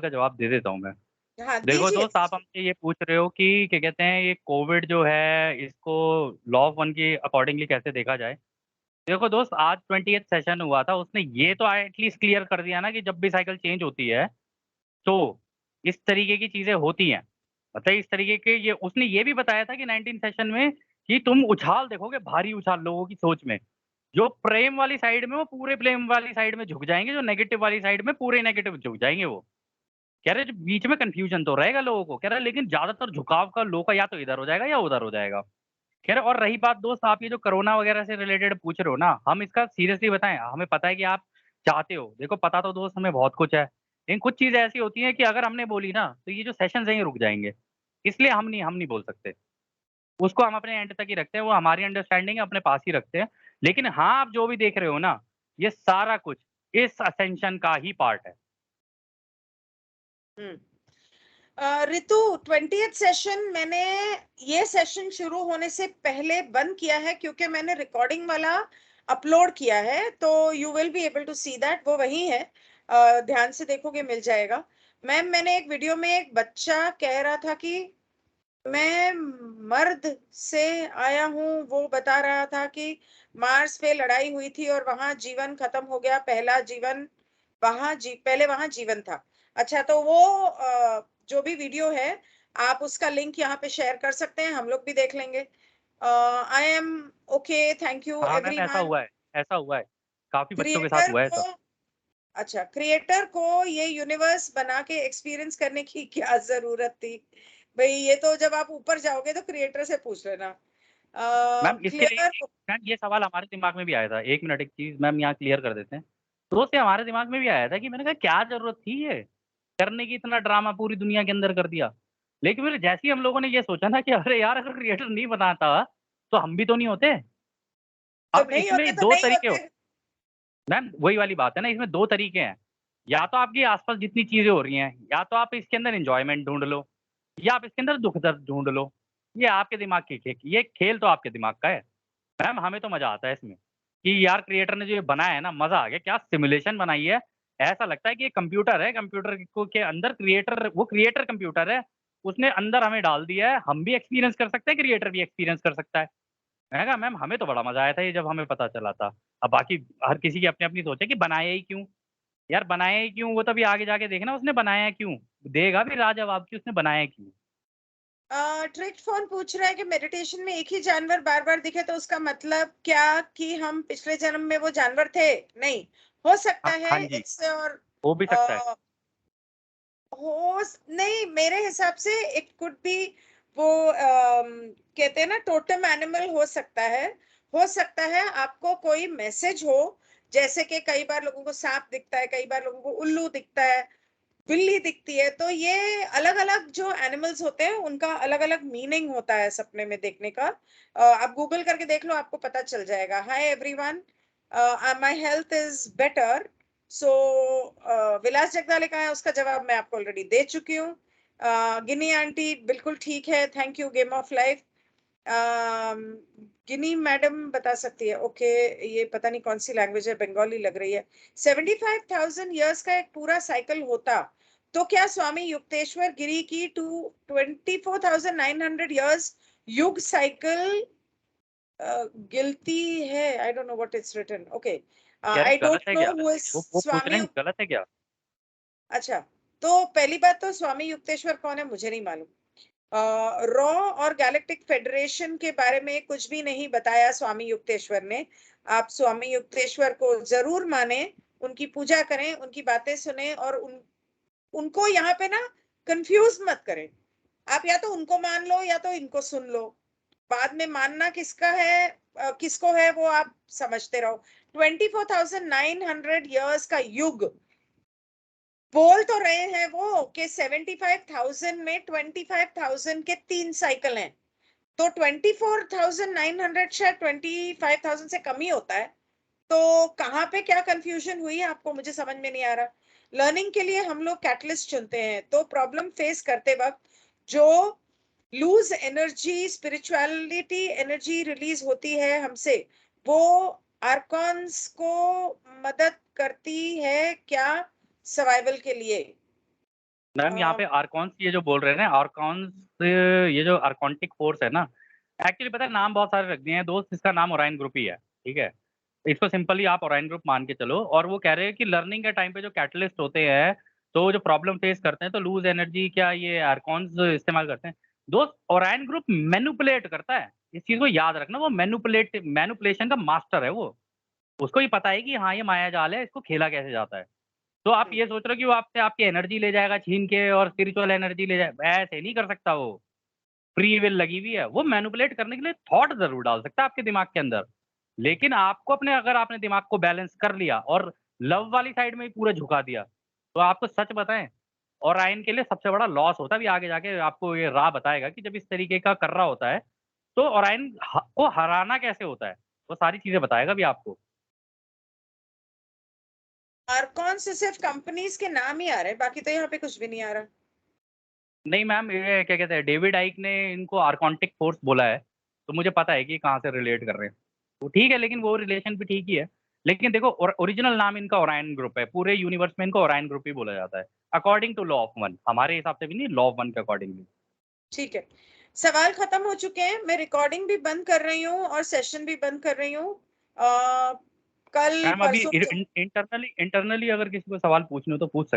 का जवाब दे देता हूँ मैं। हाँ देखो दीजिए दोस्त, आप दीजिए। हमसे ये पूछ रहे हो कि क्या कहते हैं, ये कोविड जो है इसको लॉ ऑफ वन के अकॉर्डिंगली कैसे देखा जाए। देखो दोस्त, आज 20th सेशन हुआ था, उसने ये तो एटलीस्ट क्लियर कर दिया ना कि जब भी साइकिल चेंज होती है तो इस तरीके की चीजें होती हैं। मतलब इस तरीके के, ये उसने ये भी बताया था कि 19 सेशन में कि तुम उछाल देखोगे, भारी उछाल लोगों की सोच में। जो प्रेम वाली साइड में वो पूरे प्रेम वाली साइड में झुक जाएंगे, जो नेगेटिव वाली साइड में पूरे नेगेटिव झुक जाएंगे। वो कह रहे जो बीच में कंफ्यूजन तो रहेगा लोगों को, कह रहे लेकिन ज्यादातर झुकाव का लोगों का या तो इधर हो जाएगा या उधर हो जाएगा। कह रहे और रही बात दोस्त, आप ये जो कोरोना वगैरह से रिलेटेड पूछ रहे हो ना, हम इसका सीरियसली बताएं, हमें पता है कि आप चाहते हो। देखो पता तो दोस्त हमें बहुत कुछ है, लेकिन कुछ चीजें ऐसी होती हैं कि अगर हमने बोली ना तो ये जो सेशंस हैं ये रुक जाएंगे। इसलिए हम नहीं बोल सकते। उसको हम अपने एंड तक ही रखते हैं, वो हमारी अंडरस्टैंडिंग अपने पास ही रखते हैं। लेकिन हाँ, आप जो भी देख रहे हो ना, ये सारा कुछ इस असेंशन का ही पार्ट है। हम्म। रितु, 20th सेशन मैंने ये सेशन शुरू होने से पहले बंद किया है क्योंकि मैंने रिकॉर्डिंग वाला अपलोड किया है, तो you will be able to see that, वो वही है। ध्यान से देखोगे मिल जाएगा। मैम, मैंने एक वीडियो में एक बच्चा कह रहा था कि मैं मर्द से आया हूँ, वो बता रहा था कि मार्स पे लड़ाई हुई थी और वहां जीवन खत्म हो गया, पहला जीवन पहले वहां जीवन था। अच्छा, तो वो जो भी वीडियो है, आप उसका लिंक यहाँ पे शेयर कर सकते हैं, हम लोग भी देख लेंगे। I am okay, thank you हाँ मैम, एवरीवन। ऐसा हुआ है, काफी बच्चों के साथ क्रिएटर हुआ है को, ऐसा। अच्छा, क्रिएटर को ये यूनिवर्स बना के एक्सपीरियंस करने की क्या जरूरत थी? भाई ये तो जब आप ऊपर जाओगे तो क्रिएटर से पूछ लेना। मैम इसके लिए क्लियर। मैम ये सवाल हमारे दिमाग में भी आया था। एक मिनट, एक चीज मैम यहाँ क्लियर कर देते हैं। तो से हमारे दिमाग में भी आया था कि मैंने कहा क्या जरूरत थी ये करने की, इतना ड्रामा पूरी दुनिया के अंदर कर दिया। लेकिन फिर जैसे ही हम लोगों ने ये सोचा ना कि अरे यार, अगर क्रिएटर नहीं बनाता तो हम भी तो नहीं होते। तो अब नहीं होते इसमें तो दो नहीं तरीके होते। होते। मैम वही वाली बात है ना, इसमें दो तरीके हैं। या तो आपके आसपास जितनी चीजें हो रही हैं, या तो आप इसके अंदर इंजॉयमेंट ढूंढ लो, या आप इसके अंदर दुख दर्द ढूंढ लो। ये आपके दिमाग की ये खेल तो आपके दिमाग का है। मैम हमें तो मजा आता है इसमें कि यार क्रिएटर ने जो ये बनाया है ना, मजा आ गया, क्या सिमुलेशन बनाई है। ऐसा लगता है कि ये कंप्यूटर है, कंप्यूटर को के अंदर क्रिएटर, वो क्रिएटर कंप्यूटर है, उसने अंदर हमें डाल दिया है। हम भी एक्सपीरियंस कर सकते हैं, क्रिएटर भी एक्सपीरियंस कर सकता है। मैं कहा मैम हमें तो बड़ा मजा आया था ये जब हमें पता चला था। अब बाकी हर किसी की अपनी अपनी सोच है कि बनाया ही क्यों। यार बनाया ही क्यों, वो तभी आगे जाके देखना उसने बनाया क्यों, देगा भी राजवाब कि उसने बनाया क्यों। ट्रिक फोन पूछ रहा है कि मेडिटेशन में एक ही जानवर बार बार दिखे तो उसका मतलब क्या कि हम पिछले जन्म में वो जानवर थे? नहीं, हो सकता हाँ है हाँ जी, इट्स और हो भी सकता है। नहीं, मेरे हिसाब से इट कुड बी वो कहते हैं ना टोटम एनिमल हो सकता है। हो सकता है आपको कोई मैसेज हो, जैसे कि कई बार लोगों को सांप दिखता है, कई बार लोगों को उल्लू दिखता है, बिल्ली दिखती है, तो ये अलग अलग जो एनिमल्स होते हैं उनका अलग अलग मीनिंग होता है सपने में देखने का। आप गूगल करके देख लो, आपको पता चल जाएगा। Hi everyone, my health is better. So Vilas Jagdale का है, उसका जवाब मैं आपको ऑलरेडी दे चुकी हूँ। गिनी आंटी बिल्कुल ठीक है, thank you game of life. Guinea madam बता सकती है, ओके। ये पता नहीं कौन सी लैंग्वेज है, बंगाली लग रही है। 75,000 ईयर्स का एक पूरा साइकिल होता तो क्या स्वामी युक्तेश्वर गिरी की 24,900 ईयर्स युग साइकिल गिलती है? I don't know what it's written, okay. कह रहे आई गलत डोंट है नो क्या? हु इज वो पूछ रहे स्वामी। हैं गलत है क्या? अच्छा, तो पहली बात तो स्वामी युक्तेश्वर कौन है मुझे नहीं मालूम। रॉ और गैलेक्टिक फेडरेशन के बारे में कुछ भी नहीं बताया स्वामी युक्तेश्वर ने। आप स्वामी युक्तेश्वर को जरूर माने, उनकी पूजा करें, उनकी बातें सुने और उनको यहाँ पे ना कंफ्यूज मत करें। आप या तो उनको मान लो या तो इनको सुन लो, बाद में मानना किसका है किसको है वो आप समझते रहो। 24,900 ईयर्स का युग बोल तो रहे हैं वो कि 75,000 में 25,000 के 3 साइकिल हैं, तो 24,900 शायद 25,000 से कम ही होता है। तो कहाँ पे क्या कंफ्यूजन हुई है आपको, मुझे समझ में नहीं आ रहा। लर्निंग के लिए हम लोग कैटलिस्ट चुनते हैं, तो प्रॉब्लम फेस करते वक्त जो lose energy, spirituality energy release होती है हमसे, वो आर्कॉन्स को मदद करती है क्या सर्वाइवल के लिए? मैम यहाँ पे आर्कॉन्स ये जो बोल रहे हैं ना, आर्कॉन्स ये जो आर्कॉन्टिक फोर्स है ना, एक्चुअली पता है नाम बहुत सारे रख दिए हैं दोस्त, इसका नाम ओराइन ग्रुप ही है, ठीक है। इसको सिंपली आप ओराइन ग्रुप मान के चलो। और वो कह रहे हैं कि लर्निंग के टाइम पे जो कैटलिस्ट होते हैं, तो जो प्रॉब्लम फेस करते हैं, तो लूज एनर्जी क्या ये आर्कॉन्स इस्तेमाल करते हैं। दोस्त ओराइन ग्रुप मैनिपुलेट करता है, इस चीज को याद रखना। वो मैनिपुलेशन का मास्टर है वो। उसको ही पता है कि हाँ ये माया जाल है, इसको खेला कैसे जाता है। तो आप ये सोच रहे हो कि वो आपसे आपकी एनर्जी ले जाएगा छीन के और स्पिरिचुअल एनर्जी ले जाए, ऐसे नहीं कर सकता वो। फ्री विल लगी हुई है, वो मैनिपुलेट करने के लिए थॉट जरूर डाल सकता है आपके दिमाग के अंदर। लेकिन आपको अपने अगर आपने दिमाग को बैलेंस कर लिया और लव वाली साइड में ही पूरा झुका दिया, तो आपको सच बताएं, ओरायन के लिए सबसे बड़ा लॉस होता है। अभी आगे जाके आपको ये राह बताएगा कि जब इस तरीके का कर रहा होता है, तो ओरायन को हराना कैसे होता है, वो सारी चीजें बताएगा भी आपको। आर्कॉन से सिर्फ कंपनीज के नाम ही आ रहे हैं, बाकी तो यहाँ पे कुछ भी नहीं आ रहा। नहीं मैम, ये क्या कहते हैं, डेविड आइक ने इनको आर्कॉन्टिक फोर्स बोला है, तो मुझे पता है कि ये कहाँ से रिलेट कर रहे हैं। तो ठीक है, लेकिन वो रिलेशन भी ठीक ही है। लेकिन देखो, ओरिजिनल नाम इनका ओरायन ग्रुप है, पूरे यूनिवर्स में इनको ओरायन ग्रुप ही बोला जाता है, according to law of one. हमारे हिसाब से भी नहीं, लॉ ऑफ वन के अकॉर्डिंगली। ठीक है, सवाल खत्म हो चुके हैं। मैं रिकॉर्डिंग भी बंद कर रही हूँ और सेशन भी बंद कर रही हूँ। कल मैम अभी परसों इंटरनली अगर किसी को सवाल पूछने हो तो पूछ सकते